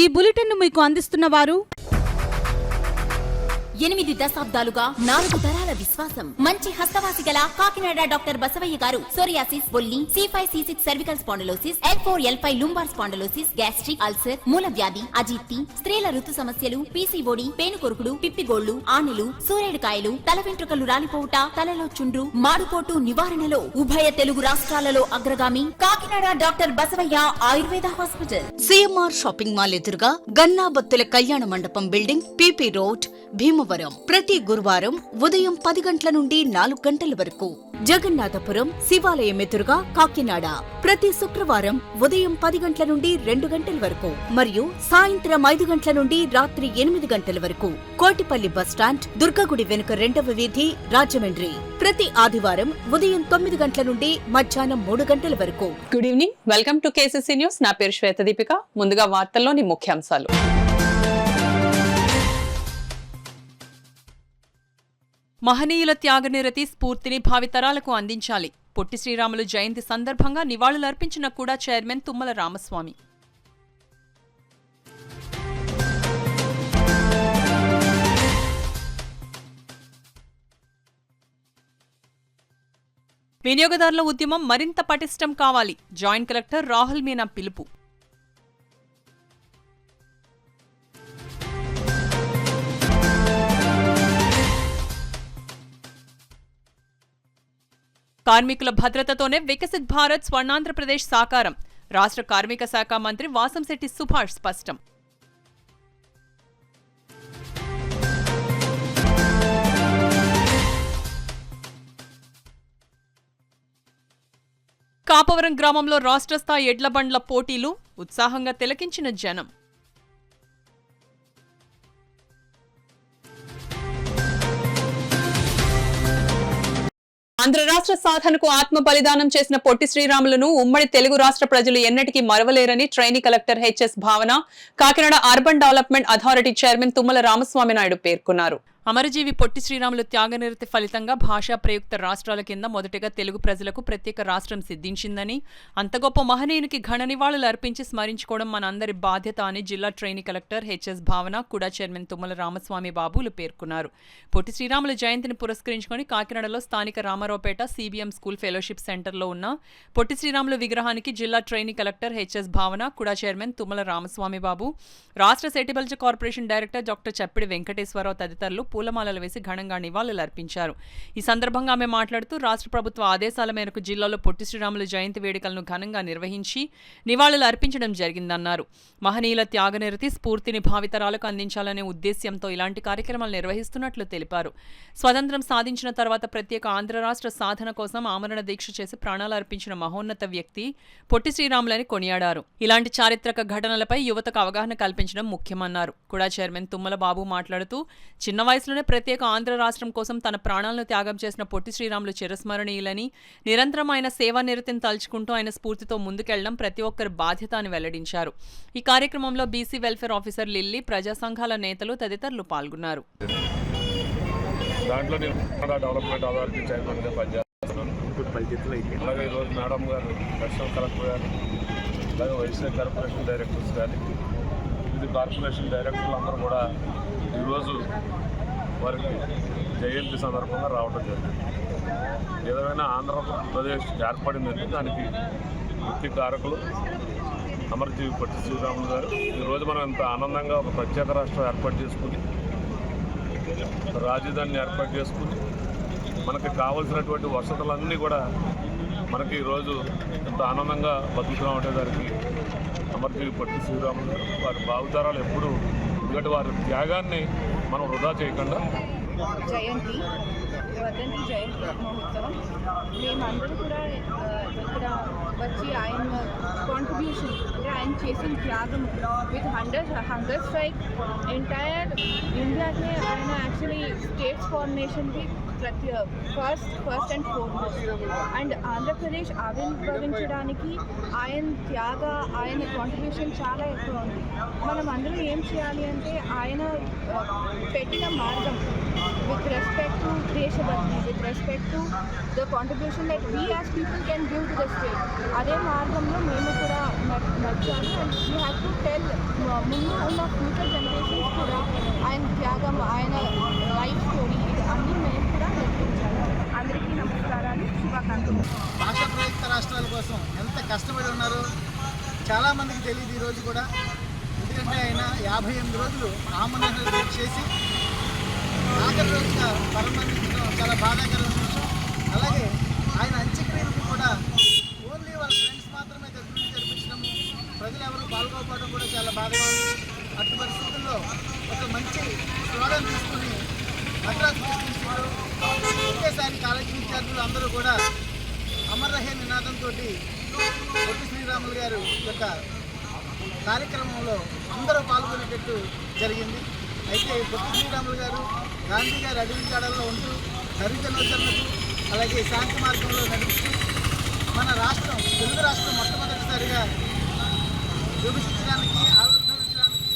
ఈ బులెటిన్ మీకు అందిస్తున్న వారు 8 దశాబ్దాలుగా 4 తరాల విశ్వాసం. మంచి హస్తవాసి గల కాకినాడ డాక్టర్ బసవయ్య గారు సోరియాసిస్, బొల్లి, C5, C6 cervical spondylosis, L4, L5 lumbar spondylosis, gastric ulcer, మూల వ్యాధి, అజీర్తి, స్త్రీల ఋతు సమస్యలు, PCOD, పేనుకొరుకుడు, పిప్పిగోళ్లు, ఆనెలు, సూరేడుకాయలు, తల వెంట్రుకలు రాలిపోవుట, తలలో చుండ్రు, మాడుకోటు నివారణలో ఉభయ తెలుగు రాష్ట్రాలలో అగ్రగామి Kakinada doctor Basavayya Ayurveda hospital. CMR shopping mall ఎదురుగా గన్నాబత్తుల కళ్యాణ మండపం బిల్డింగ్, PP రోడ్, భీమవరం. ప్రతి గురువారం ఉదయం 10 గంటల నుండి 4 గంటల వరకు. జగన్నాథపురం శివాలయం ఎదురుగా కాకినాడ ప్రతి శుక్రవారం ఉదయం 10 గంటల నుండి 2 గంటల వరకు మరియు సాయంత్రం 5 గంటల నుండి రాత్రి 8 గంటల వరకు. కోటిపల్లి బస్టాండ్, దుర్గగుడి వెనుక 2వ వీధి, రాజమండ్రి. ప్రతి ఆదివారం ఉదయం 9 గంటల నుండి మధ్యాహ్నం 3 గంటల వరకు. Good evening, welcome to KCC news. నా పేరు శ్వేత దీపిక. ముందుగా వార్తల్లోని ముఖ్యాంశాలు. మహనీయుల త్యాగనిరతి స్ఫూర్తిని భావితరాలకు అందించాలి. పొట్టి శ్రీరాములు జయంతి సందర్భంగా నివాళులర్పించిన కూడా చైర్మన్ తుమ్మల రామస్వామి. వినియోగదారుల ఉద్యమం మరింత పటిష్టం కావాలి. జాయింట్ కలెక్టర్ రాహుల్ మీనా పిలుపు. కార్మికుల భద్రతతోనే వికసిత్ భారత్ స్వర్ణాంధ్రప్రదేశ్ సాకారం. రాష్ట్ర కార్మిక శాఖ మంత్రి వాసంశెట్టి సుభాష్ స్పష్టం. కాపవరం గ్రామంలో రాష్ట్ర స్థాయి ఎడ్ల బండ్ల పోటీలు, ఉత్సాహంగా తిలకించిన జనం. ఆంధ్ర రాష్ట్ర సాధనకు ఆత్మ బలిదానం చేసిన పొట్టి శ్రీరాములను ఉమ్మడి తెలుగు రాష్ట్ర ప్రజలు ఎన్నటికీ మరవలేరని ట్రైనీ కలెక్టర్ HS భావన, Kakinada urban development authority chairman Tummala Ramaswamy Naidu పేర్కొన్నారు. అమరజీవి పొట్టి శ్రీరాములు త్యాగనిరతి ఫలితంగా భాషా ప్రయుక్త రాష్ట్రాల కింద మొదటిగా తెలుగు ప్రజలకు ప్రత్యేక రాష్ట్రం సిద్ధించిందని, అంత గొప్ప మహనీయునికి ఘన నివాళులు అర్పించి స్మరించుకోవడం మనందరి బాధ్యత అని జిల్లా ట్రైనీ కలెక్టర్ HS భావన, కుడా చైర్మన్ తుమ్మల రామస్వామి బాబులు పేర్కొన్నారు. పొట్టి శ్రీరాముల జయంతిని పురస్కరించుకుని కాకినాడలో స్థానిక రామారావుపేట CBM స్కూల్ ఫెలోషిప్ సెంటర్లో ఉన్న పొట్టి శ్రీరాములు విగ్రహానికి జిల్లా ట్రైనీ కలెక్టర్ HS భావన, కుడా చైర్మన్ తుమ్మల రామస్వామి బాబు, రాష్ట్ర సెటిబల్జ corporation director doctor Chappidi Venkateswararao తదితరులు పూలమాలలు వేసి ఘనంగా నివాళులర్పించారు. ఈ సందర్భంగా ఆమె మాట్లాడుతూ రాష్ట్ర ప్రభుత్వ ఆదేశాల మేరకు జిల్లాలో పొట్టి శ్రీరాములు జయంతి వేడుకలను ఘనంగా నిర్వహించి నివాళులు అర్పించడం జరిగిందన్నారు. మహనీయుల త్యాగనిరతి స్ఫూర్తిని భావితరాలకు అందించాలనే ఉద్దేశ్యంతో ఇలాంటి కార్యక్రమాలు నిర్వహిస్తున్నట్లు తెలిపారు. స్వతంత్రం సాధించిన తర్వాత ప్రత్యేక ఆంధ్ర రాష్ట్ర సాధన కోసం ఆమరణ దీక్ష చేసి ప్రాణాలు అర్పించిన మహోన్నత వ్యక్తి పొట్టి శ్రీరాములని కొనియాడారు. ఇలాంటి చారిత్రక ఘటనలపై యువతకు అవగాహన కల్పించడం ముఖ్యమన్నారు. కుడా చైర్మన్ తుమ్మల బాబు మాట్లాడుతూ చిన్న వయసులోనే ప్రత్యేక ఆంధ్ర రాష్ట్రం కోసం తన ప్రాణాలను త్యాగం చేసిన పొట్టి శ్రీరాములు చిరస్మరణీయులని, నిరంతరం ఆయన సేవానిరతిని తలుచుకుంటూ ఆయన స్ఫూర్తితో ముందుకెళ్లడం ప్రతి ఒక్కరి బాధ్యత అని వెల్లడించారు. ఈ కార్యక్రమంలో BC వెల్ఫేర్ ఆఫీసర్ లిల్లీ, ప్రజా సంఘాల నేతలు తదితరులు పాల్గొన్నారు. కార్పొరేషన్ డైరెక్టర్లు అందరూ కూడా ఈరోజు వారికి జయంతి సందర్భంగా రావడం జరిగింది. ఏదైనా ఆంధ్రప్రదేశ్ ఏర్పడిందంటే దానికి ముఖ్య కారకులు అమరజీవి పొట్టి శ్రీరాములు గారు. ఈరోజు మనం ఇంత ఆనందంగా ఒక ప్రత్యేక రాష్ట్రం ఏర్పాటు చేసుకుని, రాజధానిని ఏర్పాటు చేసుకుని, మనకి కావలసినటువంటి వసతులన్నీ కూడా మనకి ఈరోజు ఇంత ఆనందంగా బతుకుతున్నామంటే దానికి అమరజీవి పొట్టి శ్రీరాములు గారు, వారి భావితరాలు ఎప్పుడు ఎందుకంటే వారి త్యాగాన్ని మనం వృధా చేయకుండా జయంతి మహోత్సవం మేమందరూ కూడా ఇక్కడ వచ్చి ఆయన కాంట్రిబ్యూషన్ అంటే ఆయన చేసిన త్యాగం విత్ హంగర్ స్ట్రైక్ ఎంటైర్ ఇండియాకి ఆయన యాక్చువల్లీ స్టేట్స్ ఫార్మేషన్కి first and foremost and Andhra Pradesh ఆవిర్భవించడానికి ఆయన కాంట్రిబ్యూషన్ చాలా ఎక్కువ ఉంది. మనం అందరూ ఏం చేయాలి అంటే ఆయన పెట్టిన మార్గం with respect to Deshabhakti, with respect to the contribution that we as people can give to the state. అదే మార్గంలో మేము కూడా నడిచాలి. And we have to tell ముందు ఉన్న ఫ్యూచర్ జనరేషన్స్ కూడా ఆయన త్యాగం, ఆయన లైఫ్ స్టోరీ ఇది అన్నీ మేము కూడా నేర్పించాలి. అందరికీ నమస్కారాలు, శుభాకాంక్షలు. భాషా ప్రయుక్త రాష్ట్రాల కోసం ఎంత కష్టపడి ఉన్నారో చాలామందికి తెలియదు ఈరోజు కూడా. ఎందుకంటే ఆయన 58 రోజులు ఆమరణ చేసి ఆఖరి రోజుగా పరమానందించడం చాలా బాధాకరమైన విషయం. అలాగే ఆయన అంత్యక్రియలకు కూడా ఓన్లీ వాళ్ళ ఫ్రెండ్స్ మాత్రమే దగ్గర జరిపించడము, ప్రజలు ఎవరు పాల్గొనడం కూడా చాలా బాధగా ఉంది. అట్టి పరిస్థితుల్లో ఒక మంచి స్లోగన్ తీసుకుని మద్రాసు తీసుకున్నారు. ఒకేసారి కాలేజీ విద్యార్థులు అందరూ కూడా అమర్ రహే నినాదంతో పొట్టి శ్రీరాములు గారు యొక్క కార్యక్రమంలో అందరూ పాల్గొనేటట్టు జరిగింది. అయితే పొట్టి శ్రీరాములు గారు గాంధీ గారి అడుగుజాడల్లో ఉంటూ హరిజనోద్ధరణకు అలాగే శాంతి మార్గంలో నడుస్తూ మన రాష్ట్రం, తెలుగు రాష్ట్రం మొట్టమొదటిసారిగా విభజించడానికి, ఆవిర్భవించడానికి,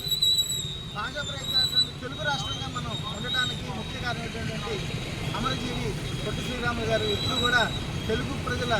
భాషా ప్రయత్నాలు తెలుగు రాష్ట్రంగా మనం ఉండటానికి ముఖ్య కారణమైనటువంటి అమరజీవి పొట్టి శ్రీరాములు గారు ఎప్పుడు కూడా తెలుగు ప్రజల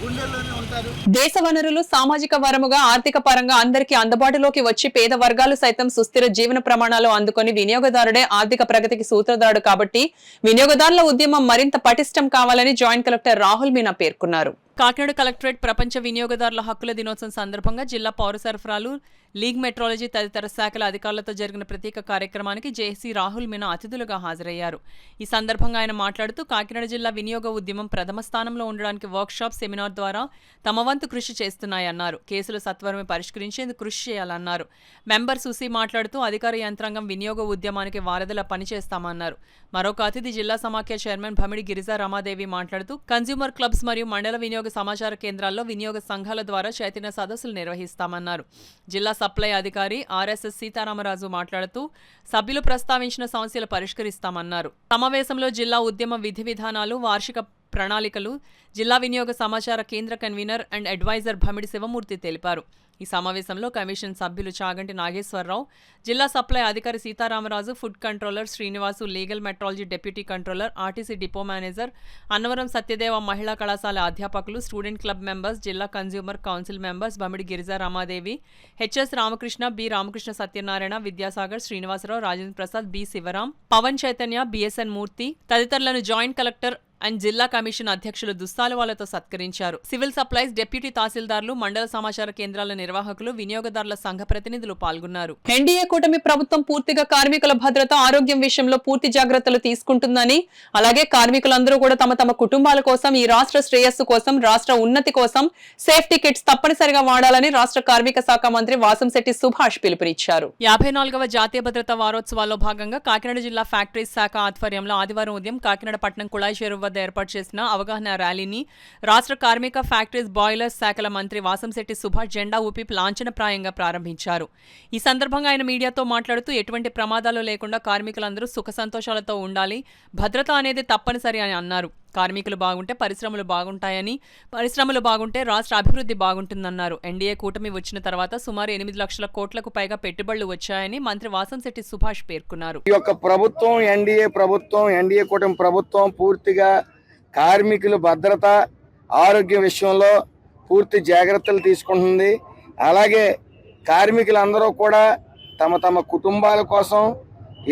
గుండెల్లోనే ఉంటారు. దేశ వనరులు సామాజిక వరముగా ఆర్థిక పరంగా అందరికీ అందుబాటులోకి వచ్చి పేద వర్గాలు సైతం సుస్థిర జీవన ప్రమాణాలు అందుకొని వినియోగదారుడే ఆర్థిక ప్రగతికి సూత్రధారుడు కాబట్టి వినియోగదారుల ఉద్యమం మరింత పటిష్టం కావాలని జాయింట్ కలెక్టర్ రాహుల్ మీనా పేర్కొన్నారు. కాకినాడ కలెక్టరేట్ ప్రపంచ వినియోగదారుల హక్కుల దినోత్సవం సందర్భంగా జిల్లా పౌర సరఫరాలు, లీగ్ మెట్రాలజీ తదితర శాఖల అధికారులతో జరిగిన ప్రత్యేక కార్యక్రమానికి జేసీ రాహుల్ మీనా అతిథులుగా హాజరయ్యారు. ఈ సందర్భంగా ఆయన మాట్లాడుతూ కాకినాడ జిల్లా వినియోగ ఉద్యమం ప్రథమ స్థానంలో ఉండడానికి వర్క్షాప్, సెమినార్ ద్వారా తమ వంతు కృషి చేస్తున్నాయన్నారు. కేసులు సత్వరమే పరిష్కరించేందుకు కృషి చేయాలన్నారు. మెంబర్ సుసి మాట్లాడుతూ అధికార యంత్రాంగం వినియోగ ఉద్యమానికి వారధిలా పనిచేస్తామన్నారు. మరొక అతిథి జిల్లా సమాఖ్య చైర్మన్ భమిడి గిరిజా రమాదేవి మాట్లాడుతూ కన్స్యూమర్ క్లబ్స్ మరియు మండల వినియోగ సమాచార కేంద్రాల్లో వినియోగ సంఘాల ద్వారా చైతన్య సదస్సులు నిర్వహిస్తామన్నారు. జిల్లా సప్లై అధికారి ఆర్ఎస్ఎస్ సీతారామరాజు మాట్లాడుతూ సభ్యులు ప్రస్తావించిన సమస్యలు పరిష్కరిస్తామన్నారు. సమావేశంలో జిల్లా ఉద్యమ విధి విధానాలు, వార్షిక ప్రణాళికలు జిల్లా వినియోగ సమాచార కేంద్ర కన్వీనర్ అండ్ అడ్వైజర్ భమిడి శివమూర్తి తెలిపారు. ఈ సమావేశంలో కమిషన్ సభ్యులు చాగంటి నాగేశ్వరరావు, జిల్లా సప్లై అధికారి Sitaramaraju, food controller Srinivasu, legal metrology deputy controller, RTC depot manager, Annavaram Satyadeva మహిళా కళాశాల అధ్యాపకులు, స్టూడెంట్ క్లబ్ మెంబర్స్, జిల్లా consumer council members Bhamidi Girija Ramadevi, HS Ramakrishna, B Ramakrishna Satyanarayana, Vidyasagar, Srinivasa Rao, Rajendra Prasad, B Sivaram, Pavan Chaitanya, BSN Murthy తదితరులను జాయింట్ కలెక్టర్ అండ్ జిల్లా కమిషన్ అధ్యక్షులు దుస్సాలవాలతో సత్కరించారు. సివిల్ సప్లైస్ డిప్యూటీ తహసీల్దార్లు, మండల సమాచార కేంద్రాల నిర్వాహకులు, వినియోగదారుల సంఘ ప్రతినిధులు పాల్గొన్నారు. ఎన్డీఏ కూటమి ప్రభుత్వం పూర్తిగా కార్మికుల భద్రత, ఆరోగ్యం విషయంలో పూర్తి జాగ్రత్తలు తీసుకుంటుందని, అలాగే కార్మికులందరూ కూడా తమ తమ కుటుంబాల కోసం, ఈ రాష్ట్ర శ్రేయస్సు కోసం, రాష్ట్ర ఉన్నతి కోసం సేఫ్టీ కిట్స్ తప్పనిసరిగా వాడాలని రాష్ట్ర కార్మిక శాఖ మంత్రి వాసంశెట్టి సుభాష్ పిలుపునిచ్చారు. 54వ జాతీయ భద్రతా వారోత్సవాల్లో భాగంగా కాకినాడ జిల్లా ఫ్యాక్టరీస్ శాఖ ఆధ్వర్యంలో ఆదివారం ఉదయం కాకినాడ పట్టణం కుళాయి చెరువు ఏర్పాటు చేసిన అవగాహన ర్యాలీని రాష్ట్ర కార్మిక, ఫ్యాక్టరీస్, బాయిలర్స్ శాఖల మంత్రి వాసంశెట్టి సుభాష్ జెండా ఊపి లాంఛనప్రాయంగా ప్రారంభించారు. ఈ సందర్భంగా ఆయన మీడియాతో మాట్లాడుతూ ఎటువంటి ప్రమాదాలు లేకుండా కార్మికులందరూ సుఖ సంతోషాలతో ఉండాలి, భద్రత అనేది తప్పనిసరి అని అన్నారు. కార్మికులు బాగుంటే పరిశ్రమలు బాగుంటాయని, పరిశ్రమలు బాగుంటే రాష్ట్ర అభివృద్ధి బాగుంటుందన్నారు. ఎన్డీఏ కూటమి వచ్చిన తర్వాత సుమారు 8 లక్షల కోట్లకు పైగా పెట్టుబడులు వచ్చాయని మంత్రి వాసంశెట్టి సుభాష్ పేర్కొన్నారు. ఈ యొక్క ప్రభుత్వం, ఎన్డీఏ కూటమి ప్రభుత్వం పూర్తిగా కార్మికుల భద్రత, ఆరోగ్య విషయంలో పూర్తి జాగ్రత్తలు తీసుకుంటుంది. అలాగే కార్మికులందరూ కూడా తమ తమ కుటుంబాల కోసం,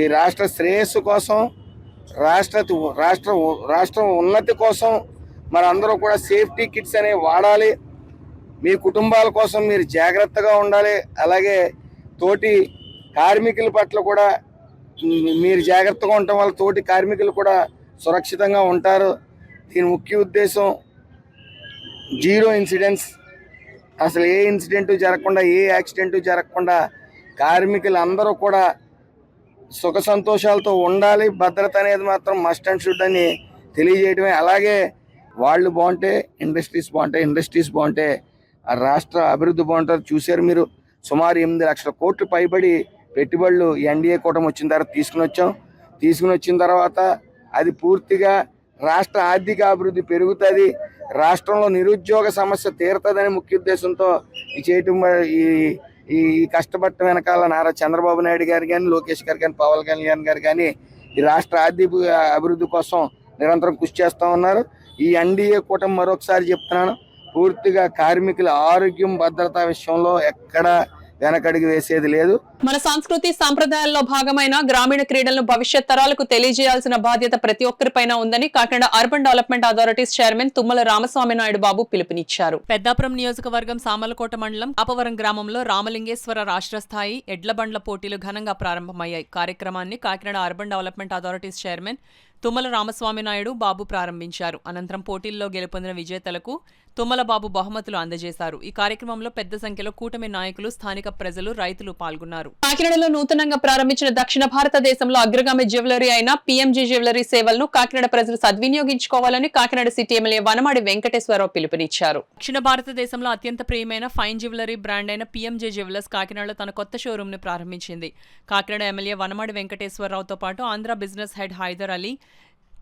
ఈ రాష్ట్ర శ్రేయస్సు కోసం, రాష్ట్ర ఉన్నతి కోసం మనందరూ కూడా సేఫ్టీ కిట్స్ అనేవి వాడాలి. మీ కుటుంబాల కోసం మీరు జాగ్రత్తగా ఉండాలి. అలాగే తోటి కార్మికుల పట్ల కూడా మీరు జాగ్రత్తగా ఉండటం వల్ల తోటి కార్మికులు కూడా సురక్షితంగా ఉంటారు. దీని ముఖ్య ఉద్దేశం జీరో ఇన్సిడెంట్స్, అసలు ఏ ఇన్సిడెంటు జరగకుండా, ఏ యాక్సిడెంటు జరగకుండా కార్మికులందరూ కూడా సుఖ సంతోషాలతో ఉండాలి. భద్రత అనేది మాత్రం మస్ట్ అండ్ షుడ్ అని తెలియజేయడమే. అలాగే వాళ్ళు బాగుంటే ఇండస్ట్రీస్ బాగుంటాయి, ఇండస్ట్రీస్ బాగుంటే ఆ రాష్ట్ర అభివృద్ధి బాగుంటుంది. చూశారు మీరు, సుమారు 8 లక్షల కోట్లు పైబడి పెట్టుబడులు ఎన్డీఏ కూటమి వచ్చిన తర్వాత తీసుకుని వచ్చిన తర్వాత అది పూర్తిగా రాష్ట్ర ఆర్థిక అభివృద్ధి పెరుగుతుంది, రాష్ట్రంలో నిరుద్యోగ సమస్య తీరుతుందని ముఖ్య ఉద్దేశంతో ఈ కష్టపడటం వెనకాల నారా చంద్రబాబు నాయుడు గారు కానీ, లోకేష్ గారు కానీ, పవన్ కళ్యాణ్ గారు కానీ ఈ రాష్ట్ర ఆర్థిక అభివృద్ధి కోసం నిరంతరం కృషి చేస్తూ ఉన్నారు. ఈ ఎన్డీఏ కూటమి మరొకసారి చెప్తున్నాను, పూర్తిగా కార్మికుల ఆరోగ్యం భద్రత విషయంలో ఎక్కడ వెనకడిగి వేసేది లేదు. మన సంస్కృతి సంప్రదాయాల్లో భాగమైన గ్రామీణ క్రీడలను భవిష్యత్ తరాలకు తెలియజేయాల్సిన బాధ్యత ప్రతి ఒక్కరిపైన ఉందని Kakinada urban development authorities chairman Tummala Ramaswamy Naidu Babu పిలుపునిచ్చారు. పెద్దాపురం నియోజకవర్గం సామలకోట మండలం అపవరం గ్రామంలో రామలింగేశ్వర రాష్ట్ర స్థాయి ఎడ్లబండ్ల పోటీలు ఘనంగా ప్రారంభమయ్యాయి. కార్యక్రమాన్ని Kakinada urban development authorities chairman Tummala Ramaswamy Naidu Babu ప్రారంభించారు. అనంతరం పోటీల్లో గెలుపొందిన విజేతలకు తుమ్మల బాబు బహుమతులు అందజేశారు. ఈ కార్యక్రమంలో పెద్ద సంఖ్యలో కూటమి నాయకులు, స్థానిక ప్రజలు, రైతులు పాల్గొన్నారు. కాకినాడలో నూతనంగా ప్రారంభించిన దక్షిణ భారతదేశంలో అగ్రగామి జ్యువెలరీ అయిన పీఎంజీ జ్యువెలరీ సేవలను కాకినాడ ప్రజలు సద్వినియోగించుకోవాలని కాకినాడ సిటీ ఎమ్మెల్యే వనమాడి వెంకటేశ్వరరావు పిలుపునిచ్చారు. దక్షిణ భారతదేశంలో అత్యంత ప్రియమైన ఫైన్ జ్యువెలరీ బ్రాండ్ అయిన పీఎంజీ జ్యువెలర్స్ కాకినాడలో తన కొత్త షోరూమ్ ను ప్రారంభించింది. కాకినాడ ఎమ్మెల్యే వనమాడి వెంకటేశ్వరరావుతో పాటు Andhra business head Haider Ali,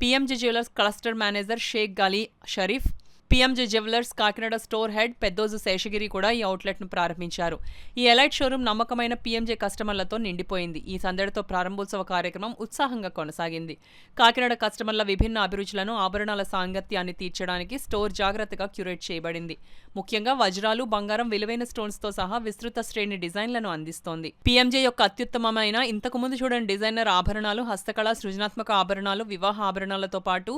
PMG jewellers cluster manager Sheikh Gali Sharif, PMG jewellers Kakinada store head Peddoju Seshagiri కూడా ఈ అవుట్లెట్ ను ప్రారంభించారు. ఈ ఎలైట్ షోరూం నమ్మకమైన పీఎంజీ కస్టమర్లతో నిండిపోయింది. ఈ సందడితో ప్రారంభోత్సవ కార్యక్రమం ఉత్సాహంగా కొనసాగింది. కాకినాడ కస్టమర్ల విభిన్న అభిరుచులను, ఆభరణాల సాంగత్యాన్ని తీర్చడానికి స్టోర్ జాగ్రత్తగా క్యూరేట్ చేయబడింది. ముఖ్యంగా వజ్రాలు, బంగారం, విలువైన స్టోన్స్ తో సహా విస్తృత శ్రేణి డిజైన్లను అందిస్తోంది. పీఎంజీ యొక్క అత్యుత్తమమైన ఇంతకుముందు చూడని డిజైనర్ ఆభరణాలు, హస్తకళ, సృజనాత్మక ఆభరణాలు, వివాహ ఆభరణాలతో పాటు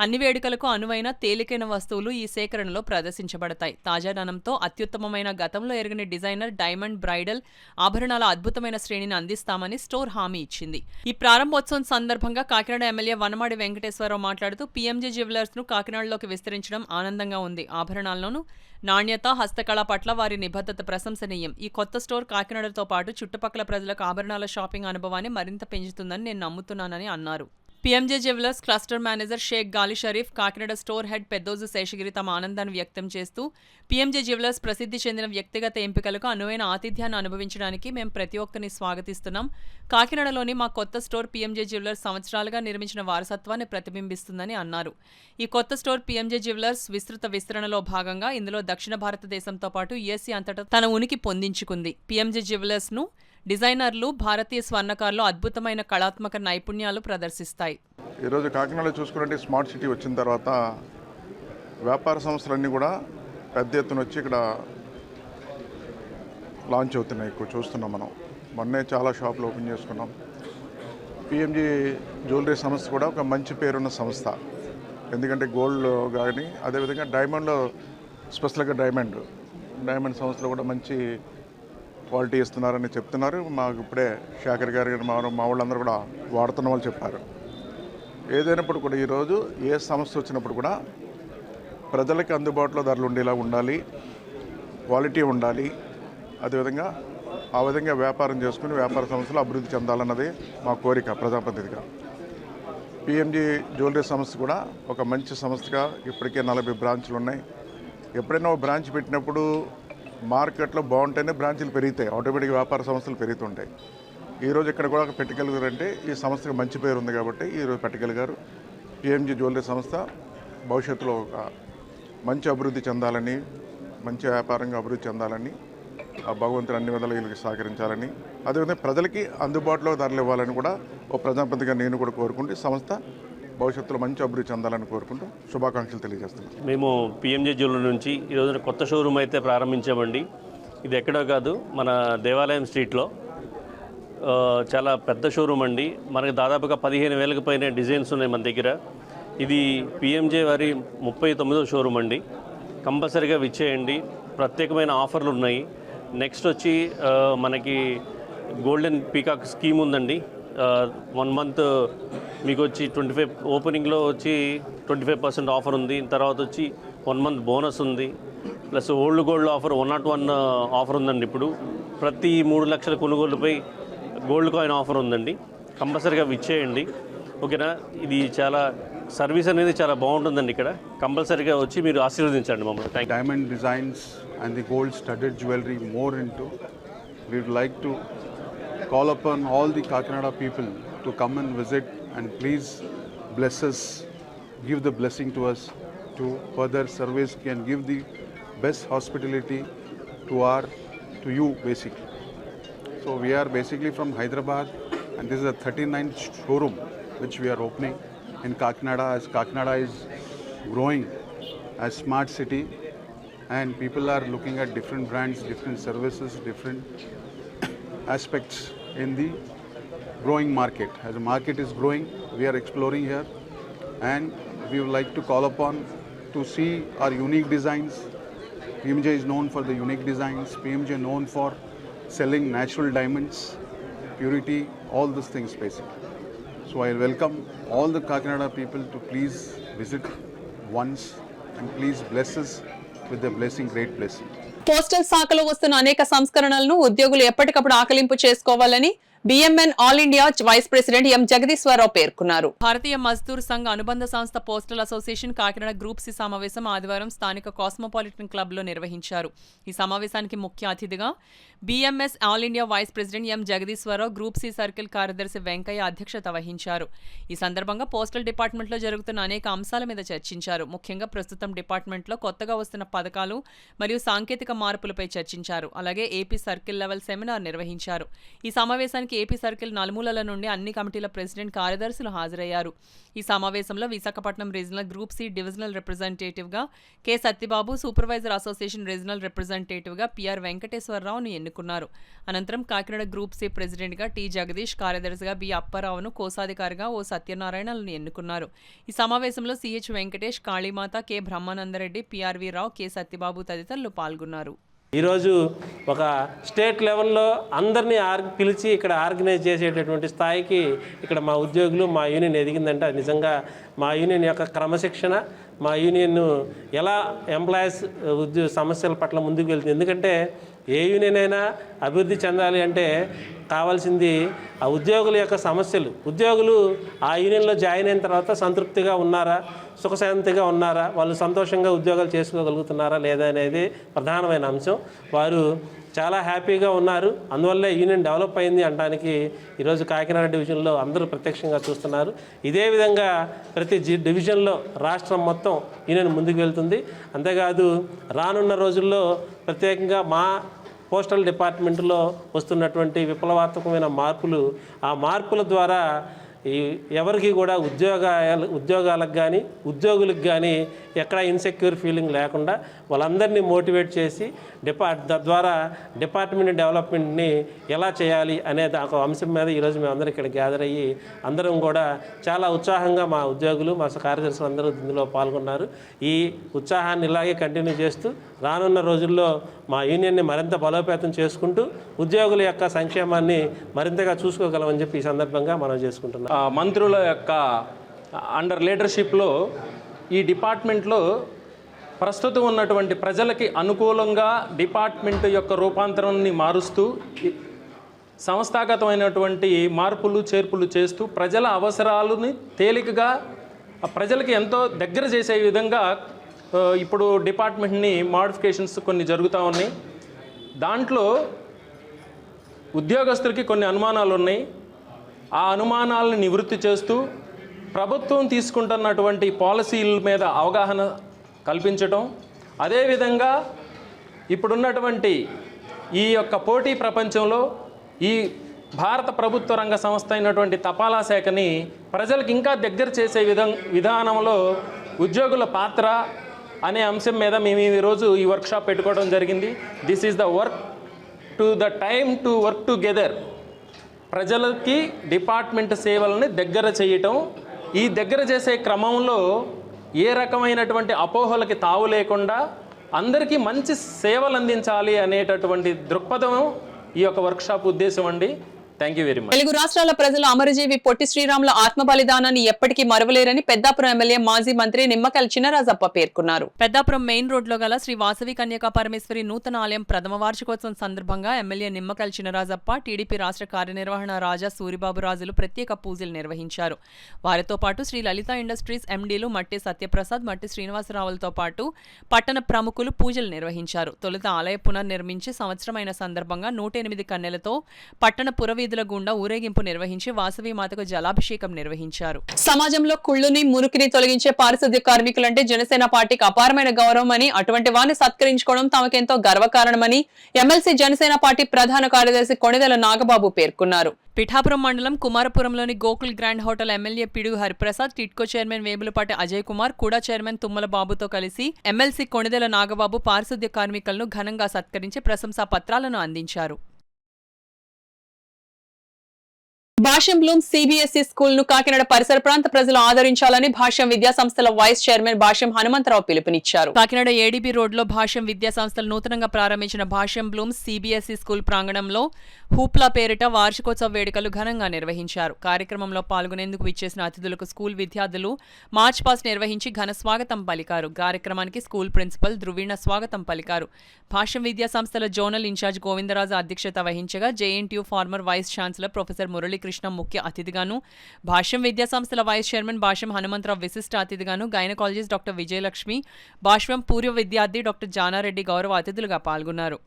అన్ని వేడుకలకు అనువైన తేలికైన వస్తువులు ఈ సేకరణలో ప్రదర్శించబడతాయి. తాజాదనంతో అత్యుత్తమమైన గతంలో ఎరగని డిజైనర్, డైమండ్, బ్రైడల్ ఆభరణాల అద్భుతమైన శ్రేణిని అందిస్తామని స్టోర్ హామీ ఇచ్చింది. ఈ ప్రారంభోత్సవం సందర్భంగా కాకినాడ ఎమ్మెల్యే వనమాడి వెంకటేశ్వరరావు మాట్లాడుతూ పీఎంజీ జ్యువెలర్స్ ను కాకినాడలోకి విస్తరించడం ఆనందంగా ఉంది. ఆభరణాల్లోనూ నాణ్యత, హస్తకళ పట్ల వారి నిబద్ధత ప్రశంసనీయం. ఈ కొత్త స్టోర్ కాకినాడతో పాటు చుట్టుపక్కల ప్రజలకు ఆభరణాల షాపింగ్ అనుభవాన్ని మరింత పెంచుతుందని నేను నమ్ముతున్నానని అన్నారు. PMG jewellers cluster manager Sheikh Gali Sharif, Kakinada store head Peddoju Seshagiri తమ ఆనందాన్ని వ్యక్తం చేస్తూ పీఎంజీ జ్యువెలర్స్ ప్రసిద్ధి చెందిన వ్యక్తిగత ఎంపికలకు అనువైన ఆతిథ్యాన్ని అనుభవించడానికి మేము ప్రతి ఒక్కరిని స్వాగతిస్తున్నాం. కాకినాడలోని మా కొత్త స్టోర్ పీఎంజీ జ్యువెలర్స్ సంవత్సరాలుగా నిర్మించిన వారసత్వాన్ని ప్రతిబింబిస్తుందని అన్నారు. ఈ కొత్త స్టోర్ పీఎంజీ జ్యువెలర్స్ విస్తృత విస్తరణలో భాగంగా ఇందులో దక్షిణ భారతదేశంతో పాటు యుఎస్ఏ అంతటా తన ఉనికి పొందించుకుంది. పీఎంజీ జ్యువెలర్స్ ను డిజైనర్లు, భారతీయ స్వర్ణకారులు అద్భుతమైన కళాత్మక నైపుణ్యాలు ప్రదర్శిస్తాయి. ఈరోజు కాకినాడలో చూసుకున్నట్టు స్మార్ట్ సిటీ వచ్చిన తర్వాత వ్యాపార సంస్థలన్నీ కూడా పెద్ద ఎత్తున వచ్చి ఇక్కడ లాంచ్ అవుతున్నాయి. ఎక్కువ చూస్తున్నాం మనం. మొన్నే చాలా షాపులు ఓపెన్ చేసుకున్నాం. పీఎంజీ జ్యువెలరీ సంస్థ కూడా ఒక మంచి పేరున్న సంస్థ. ఎందుకంటే గోల్డ్ కానీ, అదేవిధంగా డైమండ్లో స్పెషల్గా డైమండ్ సంస్థలో కూడా మంచి క్వాలిటీ ఇస్తున్నారని చెప్తున్నారు. మాకు ఇప్పుడే శేఖర్ గారు మా వాళ్ళందరూ కూడా వాడుతున్న వాళ్ళు చెప్పారు. ఏదైనప్పుడు కూడా ఈరోజు ఏ సమస్య వచ్చినప్పుడు కూడా ప్రజలకి అందుబాటులో ధరలు ఉండేలా ఉండాలి, క్వాలిటీ ఉండాలి. అదేవిధంగా ఆ విధంగా వ్యాపారం చేసుకుని వ్యాపార సంస్థలు అభివృద్ధి చెందాలన్నది మా కోరిక ప్రజాప్రతినిధిగా. పీఎంజీ జ్యువెలరీ సంస్థ కూడా ఒక మంచి సంస్థగా ఇప్పటికే 40 బ్రాంచ్లు ఉన్నాయి. ఎప్పుడైనా ఒక బ్రాంచ్ పెట్టినప్పుడు మార్కెట్లో బాగుంటేనే బ్రాంచీలు పెరుగుతాయి, ఆటోమేటిక్ వ్యాపార సంస్థలు పెరుగుతుంటాయి. ఈరోజు ఇక్కడ కూడా పెట్టగలిగారంటే ఈ సంస్థకు మంచి పేరు ఉంది కాబట్టి ఈరోజు పెట్టగలిగారు. పీఎంజీ జ్యువెలరీ సంస్థ భవిష్యత్తులో ఒక మంచి అభివృద్ధి చెందాలని, మంచి వ్యాపారంగా అభివృద్ధి చెందాలని, ఆ భగవంతుడు అన్ని విధాలు వీళ్ళకి సహకరించాలని, అదేవిధంగా ప్రజలకి అందుబాటులో ధరలు ఇవ్వాలని కూడా ఒక ప్రజాప్రతినిధిగా నేను కూడా కోరుకుంటూ సంస్థ భవిష్యత్తులో మంచి అభివృద్ధి చెందాలని కోరుకుంటూ శుభాకాంక్షలు తెలియజేస్తున్నాం. మేము పీఎంజీ జ్యువెలరీ నుంచి ఈరోజు కొత్త షోరూమ్ అయితే ప్రారంభించామండి. ఇది ఎక్కడో కాదు, మన దేవాలయం స్ట్రీట్లో చాలా పెద్ద షోరూమ్ అండి. మనకి దాదాపుగా 15,000కి పైన డిజైన్స్ ఉన్నాయి మన దగ్గర. ఇది పీఎంజీ వారి 39వ షోరూమ్ అండి. కంపల్సరీగా విచ్చేయండి. ప్రత్యేకమైన ఆఫర్లు ఉన్నాయి. నెక్స్ట్ వచ్చి మనకి గోల్డెన్ పీకాక్ స్కీమ్ ఉందండి. 1 మంత్ మీకు వచ్చి 25 ఓపెనింగ్లో వచ్చి 25% ఆఫర్ ఉంది. తర్వాత వచ్చి 1 మంత్ బోనస్ ఉంది. Plus old gold offer 101 offer ఉందండి. ఇప్పుడు ప్రతి 3 లక్షల కొనుగోలుపై గోల్డ్ కాయిన్ ఆఫర్ ఉందండి. కంపల్సరీగా విచ్చేయండి, ఓకేనా. ఇది చాలా సర్వీస్ అనేది చాలా బాగుంటుందండి. ఇక్కడ కంపల్సరీగా వచ్చి మీరు ఆశీర్వదించండి మమ్మల్ని. Diamond designs and the gold studded jewelry more into. We would like to call upon all the Kakinada people to come and visit and please bless us, give the blessing to us to further service and give the best hospitality to you basically. So we are basically from Hyderabad and this is a 39th showroom which we are opening in Kakinada, as Kakinada is growing as smart city and people are looking at different brands, different services, different aspects in the growing market. As the market is growing, we are exploring here and we would like to call upon to see our unique designs. PMJ is known for the unique designs. PMJ known for selling natural diamonds, purity, all these things basically. So I welcome all the Kakinada people to please visit once and please bless us with the blessing, great blessing. Postal శాఖలో వస్తున్న అనేక సంస్కరణలను ఉద్యోగులు ఎప్పటికప్పుడు ఆకలింపు చేసుకోవాలని BMN all India vice president M Jagadeeswara Rao పేర్కొన్నారు. భారతీయ మజ్దూర్ సంఘ్ అనుబంధ సంస్థ postal association Kakinada group C సమావేశం ఆదివారం స్థానిక కాస్మోపాలిటన్ క్లబ్ లో నిర్వహించారు. ఈ సమావేశానికి ముఖ్య అతిథిగా BMS all India vice president M Jagadeeswara Rao, group C circle కార్యదర్శి వెంకయ్య అధ్యక్షత వహించారు. ఈ సందర్భంగా పోస్టల్ డిపార్ట్మెంట్ లో జరుగుతున్న అనేక అంశాల మీద చర్చించారు. ముఖ్యంగా ప్రస్తుతం డిపార్ట్మెంట్ లో కొత్తగా వస్తున్న పథకాలు మరియు సాంకేతిక మార్పులపై చర్చించారు. అలాగే ఏపీ సర్కిల్ లెవెల్ సెమినార్ నిర్వహించారు. ఈ సమావేశానికి ఏపీ సర్కిల్ నలుమూలల నుండి అన్ని కమిటీల ప్రెసిడెంట్, కార్యదర్శులు హాజరయ్యారు. ఈ సమావేశంలో Visakhapatnam regional group C divisional representative గా K Satyababu, supervisor association regional representative గా పిఆర్ వెంకటేశ్వరరావును ఎన్నుకున్నారు. అనంతరం కాకినాడ గ్రూప్ సి ప్రెసిడెంట్ గా టి జగదీష్, కార్యదర్శిగా బి అప్పారావును, కోశాధికారిగా ఓ సత్యనారాయణలను ఎన్నుకున్నారు. ఈ సమావేశంలో CH Venkatesh, Kalimata, K Brahmanandareddy, PRV Rao, K Satyababu తదితరులు పాల్గొన్నారు. ఈరోజు ఒక స్టేట్ లెవెల్లో అందరినీ పిలిచి ఇక్కడ ఆర్గనైజ్ చేసేటటువంటి స్థాయికి ఇక్కడ మా ఉద్యోగులు, మా యూనియన్ ఎదిగిందంటే అది నిజంగా మా యూనియన్ యొక్క క్రమశిక్షణ, మా యూనియన్ ఎలా ఎంప్లాయీస్ సమస్యల పట్ల ముందుకు వెళ్తుంది. ఎందుకంటే ఏ యూనియన్ అయినా అభివృద్ధి చెందాలి అంటే కావాల్సింది ఆ ఉద్యోగుల యొక్క సమస్యలు. ఉద్యోగులు ఆ యూనియన్లో జాయిన్ అయిన తర్వాత సంతృప్తిగా ఉన్నారా, సుఖశాంతిగా ఉన్నారా, వాళ్ళు సంతోషంగా ఉద్యోగాలు చేసుకోగలుగుతున్నారా లేదా అనేది ప్రధానమైన అంశం. వారు చాలా హ్యాపీగా ఉన్నారు. అందువల్లే యూనియన్ డెవలప్ అయింది అనడానికి ఈరోజు కాకినాడ డివిజన్లో అందరూ ప్రత్యక్షంగా చూస్తున్నారు. ఇదే విధంగా ప్రతి డివిజన్లో రాష్ట్రం మొత్తం యూనియన్ ముందుకు వెళ్తుంది. అంతేకాదు రానున్న రోజుల్లో ప్రత్యేకంగా మా పోస్టల్ డిపార్ట్మెంట్లో వస్తున్నటువంటి విప్లవాత్మకమైన మార్పులు, ఆ మార్పుల ద్వారా ఎవరికి కూడా ఉద్యోగాలకు కానీ ఉద్యోగులకు కానీ ఎక్కడ ఇన్సెక్యూర్ ఫీలింగ్ లేకుండా వాళ్ళందరినీ మోటివేట్ చేసి తద్వారా డిపార్ట్మెంట్ డెవలప్మెంట్ని ఎలా చేయాలి అనే ఒక అంశం మీద ఈరోజు మేమందరం ఇక్కడ గ్యాదర్ అయ్యి అందరం కూడా చాలా ఉత్సాహంగా మా ఉద్యోగులు, మా కార్యదర్శులు అందరూ ఇందులో పాల్గొన్నారు. ఈ ఉత్సాహాన్ని ఇలాగే కంటిన్యూ చేస్తూ రానున్న రోజుల్లో మా యూనియన్ని మరింత బలోపేతం చేసుకుంటూ ఉద్యోగుల యొక్క సంక్షేమాన్ని మరింతగా చూసుకోగలమని చెప్పి ఈ సందర్భంగా మనం చేసుకుంటున్నాం. మంత్రుల యొక్క అండర్ లీడర్షిప్లో ఈ డిపార్ట్మెంట్లో ప్రస్తుతం ఉన్నటువంటి ప్రజలకి అనుకూలంగా డిపార్ట్మెంట్ యొక్క రూపాంతరాన్ని మారుస్తూ సంస్థాగతమైనటువంటి మార్పులు చేర్పులు చేస్తూ ప్రజల అవసరాలని తేలికగా ప్రజలకి ఎంతో దగ్గర చేసే విధంగా ఇప్పుడు డిపార్ట్మెంట్ని మోడిఫికేషన్స్ కొన్ని జరుగుతూ ఉన్నాయి. దాంట్లో ఉద్యోగస్తులకి కొన్ని అనుమానాలు ఉన్నాయి. ఆ అనుమానాలను నివృత్తి చేస్తూ ప్రభుత్వం తీసుకుంటున్నటువంటి పాలసీల మీద అవగాహన కల్పించడం, అదేవిధంగా ఇప్పుడున్నటువంటి ఈ యొక్క పోటీ ప్రపంచంలో ఈ భారత ప్రభుత్వ రంగ సంస్థ అయినటువంటి తపాలా శాఖని ప్రజలకు ఇంకా దగ్గర చేసే విధానంలో ఉద్యోగుల పాత్ర అనే అంశం మీద మేము ఈరోజు ఈ వర్క్షాప్ పెట్టుకోవడం జరిగింది. This is the work to the time to work together. ప్రజలకి డిపార్ట్మెంట్ సేవలని దగ్గర చేయటం, ఈ దగ్గర చేసే క్రమంలో ఏ రకమైనటువంటి అపోహలకి తావు లేకుండా అందరికీ మంచి సేవలు అందించాలి అనేటటువంటి దృక్పథం ఈ యొక్క వర్క్షాప్ ఉద్దేశం అండి. Thank you very much. Telugu రాష్ట్రాల ప్రజలు అమరజీవి పొట్టి శ్రీరాముల ఆత్మ బలిదానాన్ని ఎప్పటికీ మరవలేరని పెద్దాపురం ఎమ్మెల్యే మాజీ మంత్రి నిమ్మకాయల చినరాజప్ప పేర్కొన్నారు. పెద్దాపురం మెయిన్ రోడ్ లో గల శ్రీ వాసవి కన్యకా పరమేశ్వరి నూతన ఆలయం ప్రథమ వార్షికోత్సవం సందర్భంగా ఎమ్మెల్యే నిమ్మకాయల చినరాజప్ప, టీడీపీ రాష్ట్ర కార్యనిర్వహణ రాజా సూరిబాబు రాజులు ప్రత్యేక పూజలు నిర్వహించారు. వారితో పాటు శ్రీ లలిత ఇండస్ట్రీస్ ఎండీలు మట్టి సత్యప్రసాద్, మట్టి శ్రీనివాసరావులతో పాటు పట్టణ ప్రముఖులు పూజలు నిర్వహించారు. తొలుత ఆలయ పునర్నిర్మించి సంవత్సరమైన సందర్భంగా 108 కన్నెలతో పట్టణ పురవీ వీధుల గుండా ఊరేగింపు నిర్వహించి వాసవి మాతకు జలాభిషేకం నిర్వహించారు. సమాజంలో కుళ్ళుని మురికిని తొలగించే పారిశుద్ధ్య కార్మికులంటే జనసేన పార్టీకి అపారమైన గౌరవమని, అటువంటి వారిని సత్కరించుకోవడం తమకెంతో గర్వకారణమని ఎమ్మెల్సీ జనసేన పార్టీ ప్రధాన కార్యదర్శి కొణిదెల నాగబాబు పేర్కొన్నారు. పిఠాపురం మండలం కుమారపురంలోని గోకుల్ గ్రాండ్ హోటల్ ఎమ్మెల్యే పిడుగు హరిప్రసాద్, టిట్కో చైర్మన్ వేములపాటి అజయ్ కుమార్, కూడా చైర్మన్ తుమ్మల బాబుతో కలిసి ఎమ్మెల్సీ కొణిదెల నాగబాబు పారిశుద్ధ్య కార్మికులను ఘనంగా సత్కరించి ప్రశంసా పత్రాలను అందించారు. భాష్యం బ్లూమ్ సిబిఎస్ఈ స్కూల్ ను కాకినాడ పరిసర ప్రాంత ప్రజలు ఆదరించాలని భాష్యం విద్యా సంస్థల వైస్ చైర్మన్ భాష్యం హనుమంతరావు పిలుపునిచ్చారు. కాకినాడ ఏడీబీ రోడ్లో భాష్యం విద్యా సంస్థలు నూతనంగా ప్రారంభించిన భాష్యం బ్లూమ్ సిబిఎస్ఈ స్కూల్ ప్రాంగణంలో హూప్లా పేరిట వార్షికోత్సవ వేడుకలు ఘనంగా నిర్వహించారు. కార్యక్రమంలో పాల్గొనేందుకు విచ్చేసిన అతిథులకు స్కూల్ విద్యార్థులు మార్చ్ పాస్ట్ నిర్వహించి ఘన స్వాగతం పలికారు. కార్యక్రమానికి స్కూల్ ప్రిన్సిపల్ ధృవీణ స్వాగతం పలికారు. భాష్యం విద్యా సంస్థల జోనల్ ఇన్ఛార్జ్ గోవిందరాజు అధ్యక్షత వహించగా JNTU former vice chancellor professor Murali Krishna ముఖ్య అతిథిగాను, భాష్యం విద్యా సంస్థల వైస్ చైర్మన్ భాష్యం హనుమంతరావు విశిష్ట అతిథిగాను, గైనకాలజిస్ట్ డాక్టర్ విజయలక్ష్మి, భాష్యం పూర్వ విద్యార్థి డాక్టర్ జానారెడ్డి గౌరవ అతిథులుగా పాల్గొన్నారు.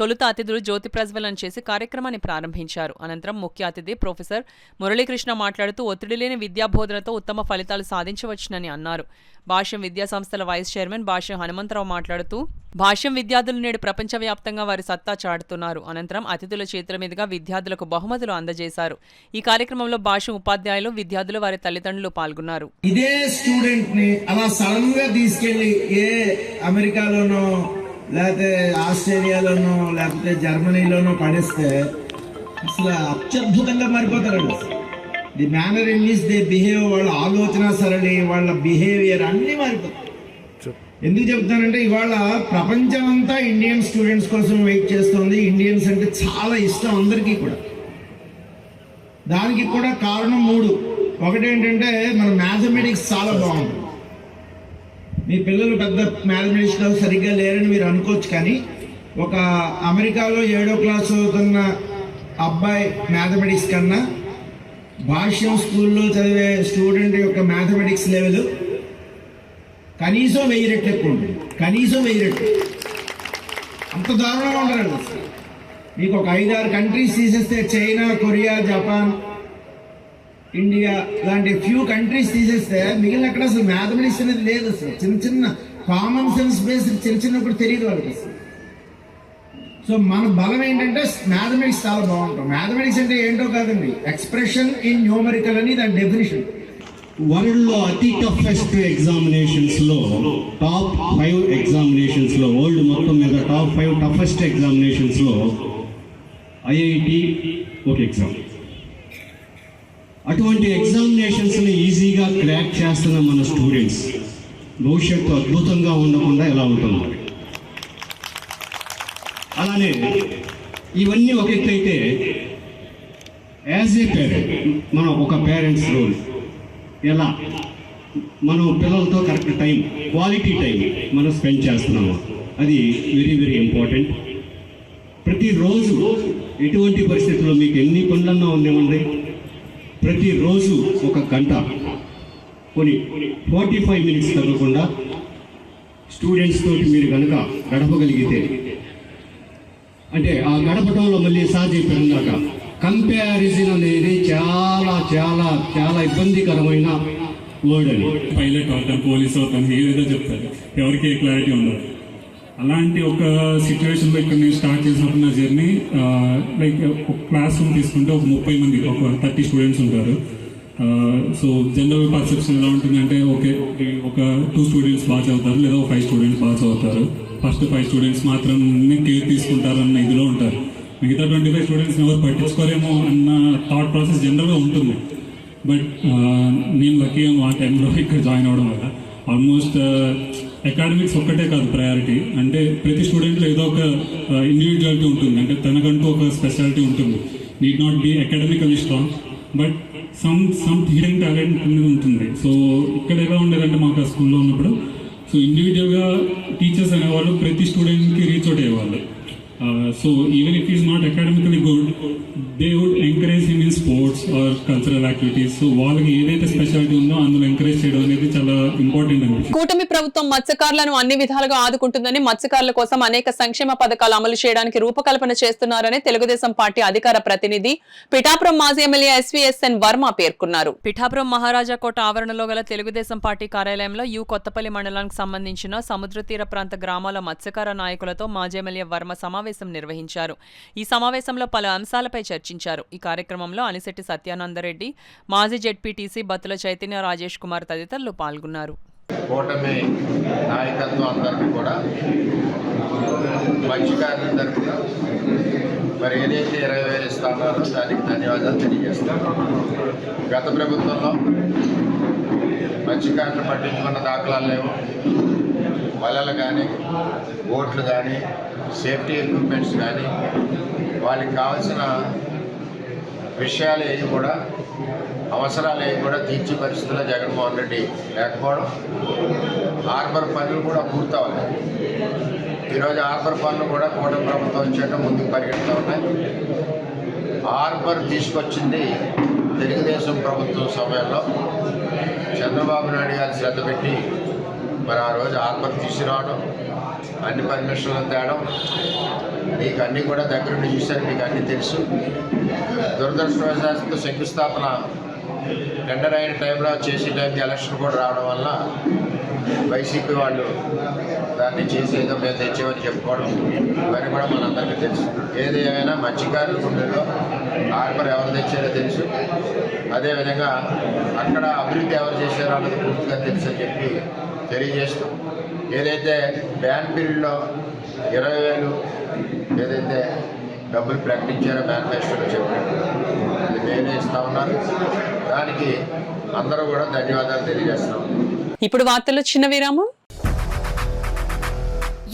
తొలుత అతిథులు జ్యోతి ప్రజ్వలన చేసి కార్యక్రమాన్ని ప్రారంభించారు. అనంతరం ముఖ్య అతిథి ప్రొఫెసర్ మురళీకృష్ణ మాట్లాడుతూ ఒత్తిడి లేని విద్యాబోధనతో ఉత్తమ ఫలితాలు సాధించవచ్చునని అన్నారు. భాష్యం విద్యా సంస్థల వైస్ చైర్మన్ భాష్యం హనుమంతరావు మాట్లాడుతూ భాష్యం విద్యార్థులు నేడు ప్రపంచవ్యాప్తంగా వారి సత్తా చాటుతున్నారు. అనంతరం అతిథుల చేతుల మీదుగా విద్యార్థులకు బహుమతులు అందజేశారు. ఈ కార్యక్రమంలో భాష్యం ఉపాధ్యాయులు, విద్యార్థులు, వారి తల్లిదండ్రులు పాల్గొన్నారు. ఇదే స్టూడెంట్ ని అలా సడన్ గా తీసుకెళ్లి ఏ అమెరికాలోనో లేకపోతే ఆస్ట్రేలియాలోనో లేకపోతే జర్మనీలోనో పడేస్తే అసలు అత్యద్భుతంగా మారిపోతారండి. The manner in which they behave, వాళ్ళ ఆలోచన సరళి, వాళ్ళ బిహేవియర్ అన్నీ మారిపోతాయి. ఎందుకు చెప్తానంటే ఇవాళ ప్రపంచం అంతా ఇండియన్ స్టూడెంట్స్ కోసం వెయిట్ చేస్తుంది. ఇండియన్స్ అంటే చాలా ఇష్టం అందరికీ కూడా. దానికి కూడా కారణం 3. ఒకటేంటంటే మన మ్యాథమెటిక్స్ చాలా బాగుంది. మీ పిల్లలు పెద్ద మ్యాథమెటిక్స్లో సరిగ్గా లేరని మీరు అనుకోవచ్చు, కానీ ఒక అమెరికాలో 7వ క్లాస్ చదువుతున్న అబ్బాయి మ్యాథమెటిక్స్ కన్నా భాష్యం స్కూల్లో చదివే స్టూడెంట్ యొక్క మ్యాథమెటిక్స్ లెవెల్ కనీసం 1000 రెట్లు ఎక్కువ ఉంటుంది. కనీసం 1000 రెట్లు. అంత దారుణంగా ఉంటారండి. మీకు ఒక 5-6 కంట్రీస్ తీసేస్తే చైనా, కొరియా, జపాన్, ఇండియా లాంటి ఫ్యూ కంట్రీస్ తీసేస్తే మిగిలిన అక్కడ అసలు మ్యాథమెటిక్స్ అనేది లేదు. అసలు చిన్న చిన్న కామన్ సెన్స్ బేస్డ్ చిన్నప్పుడు తెలియదు వాళ్ళకి అసలు. సో మన బలం ఏంటంటే మ్యాథమెటిక్స్ చాలా బాగుంటాం. మ్యాథమెటిక్స్ అంటే ఏంటో కాదండి, ఎక్స్ప్రెషన్ ఇన్ న్యూమరికల్ అని దాని డెఫినేషన్. వరల్డ్లో అతి టఫెస్ట్ ఎగ్జామినేషన్స్లో టాప్ 5 ఎగ్జామినేషన్స్లో, వరల్డ్ మొత్తం మీద టాప్ 5 టఫెస్ట్ ఎగ్జామినేషన్స్లో ఐఐటి ఒక ఎగ్జామ్. అటువంటి ఎగ్జామినేషన్స్ని ఈజీగా క్రాక్ చేస్తున్న మన స్టూడెంట్స్ భవిష్యత్తు అద్భుతంగా ఉండకుండా ఎలా ఉంటుంది. అలానే ఇవన్నీ ఒక ఎత్తు అయితే, యాజ్ ఏ పేరెంట్ మనం ఒక పేరెంట్స్ రోల్ ఎలా మనం పిల్లలతో కరెక్ట్ టైం, క్వాలిటీ టైం మనం స్పెండ్ చేస్తున్నాము, అది వెరీ వెరీ ఇంపార్టెంట్. ప్రతిరోజు ఎటువంటి పరిస్థితుల్లో మీకు ఎన్ని పనులన్నా ఉండేవండి, ప్రతిరోజు 1 గంట కొన్ని 45 మినిట్స్ తగ్గకుండా స్టూడెంట్స్ తోటి మీరు కనుక గడపగలిగితే, అంటే ఆ గడపడంలో మళ్ళీ సార్ చెప్పినాక కంపారిజన్ అనేది చాలా చాలా చాలా ఇబ్బందికరమైన వర్డ్ అని. పైలట్ అవుతాను, పోలీస్ అవుతాను, ఏదేదో చెప్తారు, ఎవరికి ఏ క్లారిటీ ఉండదు. అలాంటి ఒక సిచ్యువేషన్లో ఇక్కడ నేను స్టార్ట్ చేసినప్పుడు నా జర్నీ లైక్ ఒక క్లాస్ రూమ్ తీసుకుంటే ఒక 30 మంది, ఒక 30 స్టూడెంట్స్ ఉంటారు. సో జనరల్ పర్సెప్షన్ ఎలా ఉంటుందంటే, ఓకే ఒక 2 స్టూడెంట్స్ బాగా చదువుతారు, లేదా ఒక 5 స్టూడెంట్స్ బాగా చదువుతారు, ఫస్ట్ 5 స్టూడెంట్స్ మాత్రమే కేర్ తీసుకుంటారన్న ఇదిలో ఉంటారు. మిగతా 25 స్టూడెంట్స్ ఎవరు పట్టించుకోరేమో అన్న థాట్ ప్రాసెస్ జనరల్గా ఉంటుంది. బట్ నేను లక్కీ ఆ టైంలో ఇక్కడ జాయిన్ అవ్వడం వల్ల ఆల్మోస్ట్ అకాడమిక్స్ ఒక్కటే కాదు ప్రయారిటీ, అంటే ప్రతి స్టూడెంట్లో ఏదో ఒక ఇండివిజువాలిటీ ఉంటుంది, అంటే తనకంటూ ఒక స్పెషాలిటీ ఉంటుంది. Need not be academically strong, but some hidden talent అనేది ఉంటుంది. సో ఇక్కడ ఎలా ఉండేదంటే మాకు ఆ స్కూల్లో ఉన్నప్పుడు, సో ఇండివిజువల్గా టీచర్స్ అనేవాళ్ళు ప్రతి స్టూడెంట్కి రీచ్ అవుట్ అయ్యేవాళ్ళు. So even if he's not academically good, they would encourage him in sports or cultural activities. So వాళ్ళకి ఏదైతే స్పెషాలిటీ ఉందో అందులో ఎంకరేజ్ చేయడం అనేది చాలా ఇంపార్టెంట్ అనిపిస్తుంది. కూటమి ప్రభుత్వం మత్స్యకారులను అన్ని విధాలుగా ఆదుకుంటుందని, మత్స్యకారుల కోసం అనేక సంక్షేమ పథకాలు అమలు చేయడానికి రూపకల్పన చేస్తున్నారని తెలుగుదేశం పార్టీ అధికార ప్రతినిధి పిఠాపురం మాజీ ఎమ్మెల్యే ఎస్వీఎస్ఎన్ వర్మ పేర్కొన్నారు. పిఠాపురం మహారాజా కోట ఆవరణలో గల తెలుగుదేశం పార్టీ కార్యాలయంలో యు కొత్తపల్లి మండలానికి సంబంధించిన సముద్ర తీర ప్రాంత గ్రామాల మత్స్యకార నాయకులతో మాజీ ఎమ్మెల్యే వర్మ సమావేశం నిర్వహించారు. ఈ సమావేశంలో పలు అంశాలపై చర్చించారు. ఈ కార్యక్రమంలో అనిశెట్టి సత్యానందరెడ్డి, మాజీ జెడ్పీటీసీ బత్తుల చైతన్య రాజేష్ కుమార్ తదితరులు పాల్గొన్నారు. కూటమి నాయకత్వం అందరికీ కూడా మత్స్యకారుల తరఫున మరి ఏదైతే 20,000 ఇస్తారో దానికి ధన్యవాదాలు తెలియజేస్తాను. గత ప్రభుత్వంలో మత్స్యకారులు పట్టించుకున్న దాఖలాలు లేవు. వలలు కానీ, బోట్లు కానీ, సేఫ్టీ ఎక్విప్మెంట్స్ కానీ, వాళ్ళకి కావాల్సిన విషయాలు ఏవి కూడా, అవసరాలు ఏవి కూడా తీర్చి పరిస్థితుల్లో జగన్మోహన్ రెడ్డి లేకపోవడం, హార్బర్ పనులు కూడా పూర్తవాలి. ఈరోజు హార్బర్ పనులు కూడా కూటమి ప్రభుత్వం వచ్చాక ముందుకు పరిగెడుతూ ఉన్నాయి. హార్బర్ తీసుకొచ్చింది తెలుగుదేశం ప్రభుత్వం సమయంలో చంద్రబాబు నాయుడు గారు శ్రద్ధ పెట్టి మరి ఆ రోజు హార్బర్ తీసుకురావడం, అన్ని పర్మిషన్లు తేవడం, మీకు అన్నీ కూడా దగ్గరుండి చూశారు, మీకు అన్నీ తెలుసు. దురదృష్టవశాత్తు శంకుస్థాపన టెండర్ అయిన టైంలో చేసే టైంకి ఎలక్షన్ కూడా రావడం వల్ల వైసీపీ వాళ్ళు దాన్ని చేసేదో మేము తెచ్చామని చెప్పుకోవడం ఇవన్నీ కూడా మనందరికీ తెలుసు. ఏది ఏమైనా మత్స్యకారుల గుండెల్లో హార్బర్ ఎవరు తెచ్చారో తెలుసు. అదేవిధంగా అక్కడ అభివృద్ధి ఎవరు చేశారో అన్నది పూర్తిగా తెలుసు అని చెప్పి తెలియజేస్తూ, ఏదైతే బ్యాన్ పీరియడ్లో 20,000 ఏదైతే డబ్బులు ప్రకటించారో మేనిఫెస్టోలో చెప్పినట్టు అది మేమే ఇస్తా ఉన్నారు. దానికి అందరూ కూడా ధన్యవాదాలు తెలియజేస్తున్నాం. ఇప్పుడు వార్తలు చిన్న విరామం.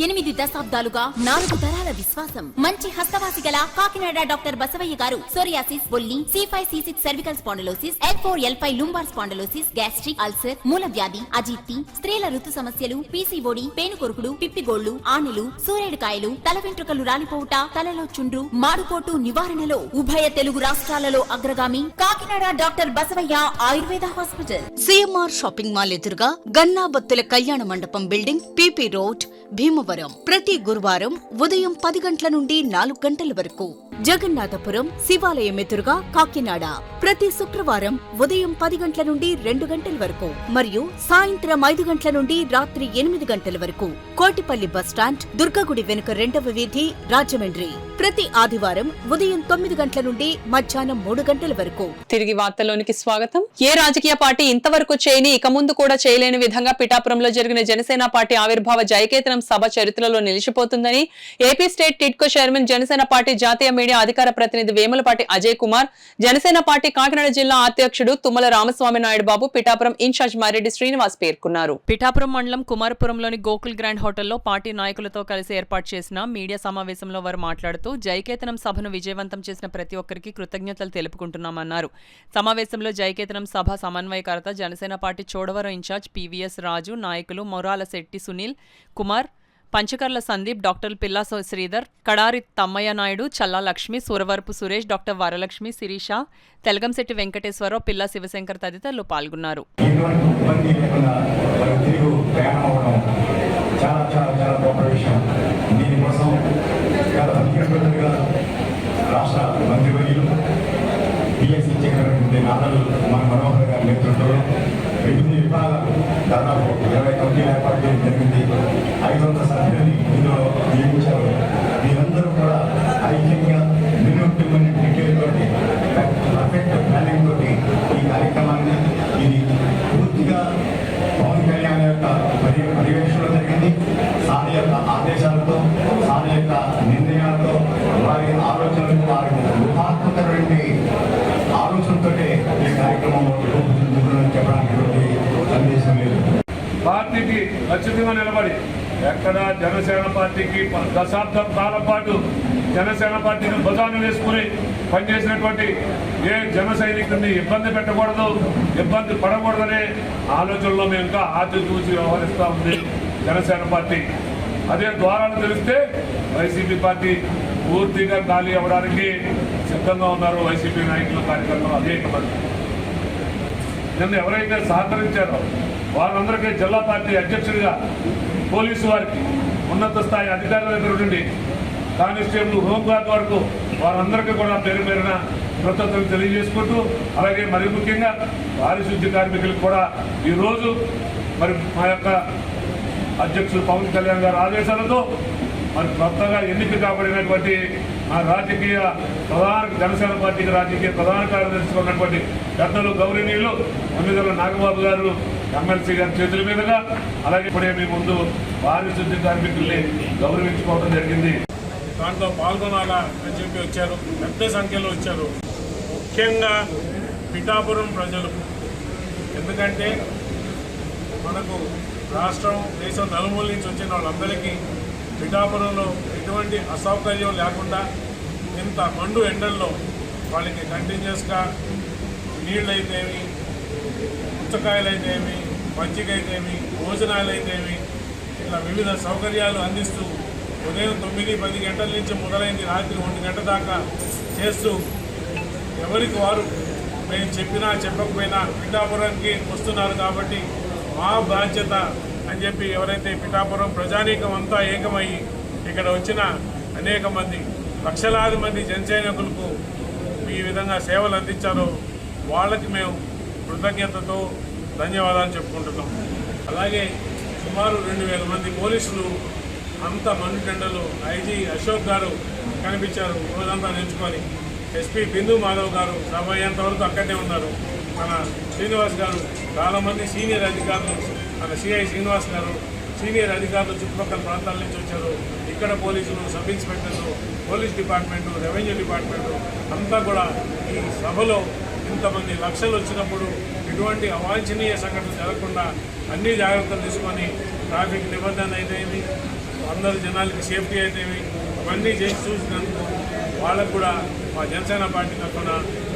8 దశాబ్దాలుగా 4 తరాల విశ్వాసం. మంచి హస్తవాసి గల కాకినాడ డాక్టర్ బసవయ్య గారు సోరియాసిస్, బొల్లి, C5C6 cervical spondylosis, L4L5 lumbar spondylosis, gastric ulcer, మూల వ్యాధి, అజీర్తి, స్త్రీల ఋతు సమస్యలు, PCOD, పేనుకొరుకుడు, పిప్పిగోళ్లు, ఆనెలు, సూరేడుకాయలు, తల వెంట్రుకలు రాలిపోవుట, తలలో చుండ్రు, మాడుకోటు నివారణలో ఉభయ తెలుగు రాష్ట్రాలలో అగ్రగామి Kakinada doctor Basavayya Ayurveda hospital. CMR shopping mall ఎదురుగా గన్నాబత్తుల కళ్యాణ మండపం బిల్డింగ్, PP రోడ్, భీమవరం. ప్రతి గురువారం ఉదయం 10 గంటల నుండి 4 గంటల వరకు. జగన్నాథపురం శివాలయం ఎదురుగా కాకినాడ ప్రతి శుక్రవారం ఉదయం 10 గంటల నుండి 2 గంటల వరకు మరియు సాయంత్రం 5 గంటల నుండి రాత్రి 8 గంటల వరకు. కోటిపల్లి బస్టాండ్, దుర్గగుడి వెనుక 2వ వీధి, రాజమండ్రి ప్రతి ఆదివారం ఉదయం 9 గంటల నుండి మధ్యాహ్నం 3 గంటల వరకు. తిరిగి వార్తల్లోనికి స్వాగతం. ఏ రాజకీయ పార్టీ ఇంతవరకు చేయని, ఇక ముందు కూడా చేయలేని విధంగా పిఠాపురంలో జరిగిన జనసేన పార్టీ ఆవిర్భావ జయకేతనం సభ చరిత్రలో నిలిచిపోతుందని AP state TIDCO chairman, Janasena party జాతీయ మీడియా అధికార ప్రతినిధి వేములపాటి అజయ్ కుమార్, జనసేన పార్టీ కాకినాడ జిల్లా అధ్యక్షుడు తుమ్మల రామస్వామి నాయుడు బాబు, పిఠాపురం ఇన్ఛార్జ్ మారెడ్డి శ్రీనివాస్ పేర్కొన్నారు. పిఠాపురం మండలం కుమారపురంలోని గోకుల్ గ్రాండ్ హోటల్లో పార్టీ నాయకులతో కలిసి ఏర్పాటు చేసిన మీడియా సమావేశంలో వారు మాట్లాడుతూ జయకేతనం సభను విజయవంతం చేసిన ప్రతి ఒక్కరికి కృతజ్ఞతలు తెలుపుకుంటున్నామన్నారు. సమావేశంలో జయకేతనం సభ సమన్వయకర్త, Janasena party Chodavaram incharge PVS Raju, నాయకులు మొరాల శెట్టి సునీల్ కుమార్, పంచకర్ల సందీప్, డాక్టర్ పిల్లా శ్రీధర్, కడారి తమ్మయ్య నాయుడు, చల్లా లక్ష్మి, సూరవరపు సురేష్, డాక్టర్ వరలక్ష్మి, శిరీష, తెలగంశెట్టి వెంకటేశ్వరరావు, పిల్లా శివశంకర్ తదితరులు పాల్గొన్నారు. విభిన్న విభాగాలు దాదాపు 20 కమిటీలు ఏర్పాటు చేయడం జరిగింది. 500 సభ్యులని ఇందులో నియమించారు. వీరందరూ కూడా ఐక్యంగా వినూత్నమైన డిటైల్తోటి, పర్ఫెక్ట్ ప్లానింగ్ తోటి ఈ కార్యక్రమాన్ని ఇది పూర్తిగా పవన్ కళ్యాణ్ యొక్క పర్యవేక్షణలో జరిగింది. సార్ యొక్క ఆదేశాలతో, సార్ యొక్క నిర్ణయాలతో, వారి ఆలోచనలకు, వారి ఊహాత్మకమైనటువంటి ఆలోచనతో ఈ కార్యక్రమంలో చెప్పడానికి సందేశం లేదు. పార్టీకి ఖచ్చితంగా నిలబడి ఎక్కడ జనసేన పార్టీకి దశాబ్దం కాలం పాటు జనసేన పార్టీని భుజాన్ని వేసుకుని పనిచేసినటువంటి ఏ జన సైనికుడిని ఇబ్బంది పెట్టకూడదు, ఇబ్బంది పడకూడదనే ఆలోచనలో మేము ఇంకా ఆచి చూసి వ్యవహరిస్తూ ఉంది జనసేన పార్టీ. అదే ద్వారాలు తెలిస్తే వైసీపీ పార్టీ పూర్తిగా ఖాళీ అవ్వడానికి సిద్ధంగా ఉన్నారు వైసీపీ నాయకులు, కార్యకర్తలు అనేక మంది. నిన్న ఎవరైతే సహకరించారో వారందరికీ జిల్లా పార్టీ అధ్యక్షుడిగా పోలీసు వారికి, ఉన్నత స్థాయి అధికారుల దగ్గర నుండి కానిస్టేబుల్, హోంగార్డ్ వరకు వారందరికీ కూడా పేరు పేరున కృతజ్ఞతలు తెలియజేసుకుంటూ, అలాగే మరి ముఖ్యంగా పారిశుద్ధ్య కార్మికులకు కూడా ఈరోజు మరి మా యొక్క అధ్యక్షుడు పవన్ కళ్యాణ్ గారి ఆదేశాలతో మరి కొత్తగా ఎన్నిక కాబడినటువంటి మా రాజకీయ ప్రధాన జనసేన పార్టీకి రాజకీయ ప్రధాన కార్యదర్శిగా ఉన్నటువంటి పెద్దలు గౌరవనీయులు ఎమ్మెల్యేల నాగబాబు గారు ఎమ్మెల్సీ గారి చేతుల మీదుగా, అలాగే ఇప్పుడే మీ ముందు పారిశుద్ధ్య కార్మికుల్ని గౌరవించుకోవడం జరిగింది. దాంట్లో పాల్గొనాలా అని చెప్పి వచ్చారు, పెద్ద సంఖ్యలో వచ్చారు. ముఖ్యంగా పిఠాపురం ప్రజలు, ఎందుకంటే మనకు రాష్ట్రం, దేశం నలుమూల నుంచి వచ్చిన వాళ్ళందరికీ పిఠాపురంలో ఎటువంటి అసౌకర్యం లేకుండా ఇంత మండు ఎండల్లో వాళ్ళకి కంటిన్యూస్గా నీళ్ళైతేమి, పుచ్చకాయలైతేమి, మజ్జిగైతేమి, భోజనాలైతేమి, ఇట్లా వివిధ సౌకర్యాలు అందిస్తూ ఉదయం 9-10 గంటల నుంచి మొదలైంది రాత్రి 1 గంట దాకా చేస్తూ ఎవరికి వారు మేము చెప్పినా చెప్పకపోయినా పిఠాపురానికి వస్తున్నారు కాబట్టి మా బాధ్యత అని చెప్పి ఎవరైతే పిఠాపురం ప్రజానీకం అంతా ఏకమయ్యి ఇక్కడ వచ్చిన అనేక మంది, లక్షలాది మంది జనసైనికులకు ఈ విధంగా సేవలు అందించారో వాళ్ళకి మేము కృతజ్ఞతతో ధన్యవాదాలు చెప్పుకుంటున్నాం. అలాగే సుమారు 2000 మంది పోలీసులు అంత మండుటెండలు ఐజీ అశోక్ గారు కనిపించారు రోజంతా నిలుచుకొని. ఎస్పీ బిందు మాధవ్ గారు సభ అయ్యేంతవరకు అక్కడే ఉన్నారు. మన శ్రీనివాస్ గారు, చాలామంది సీనియర్ అధికారులు, మన సిఐ శ్రీనివాస్ గారు, సీనియర్ అధికారులు చుట్టుపక్కల ప్రాంతాల నుంచి వచ్చారు. ఇక్కడ పోలీసులు, సబ్ ఇన్స్పెక్టర్లు, పోలీస్ డిపార్ట్మెంటు, రెవెన్యూ డిపార్ట్మెంటు అంతా కూడా ఈ సభలో ఇంతమంది లక్షలు వచ్చినప్పుడు ఎటువంటి అవాంఛనీయ సంఘటన జరగకుండా అన్ని జాగ్రత్తలు తీసుకొని ట్రాఫిక్ నిబంధన అయితేమి, అందరు జనాలకి సేఫ్టీ అయితేమి అవన్నీ చేసి చూసినందుకు వాళ్ళకు కూడా మా జనసేన పార్టీ తరఫున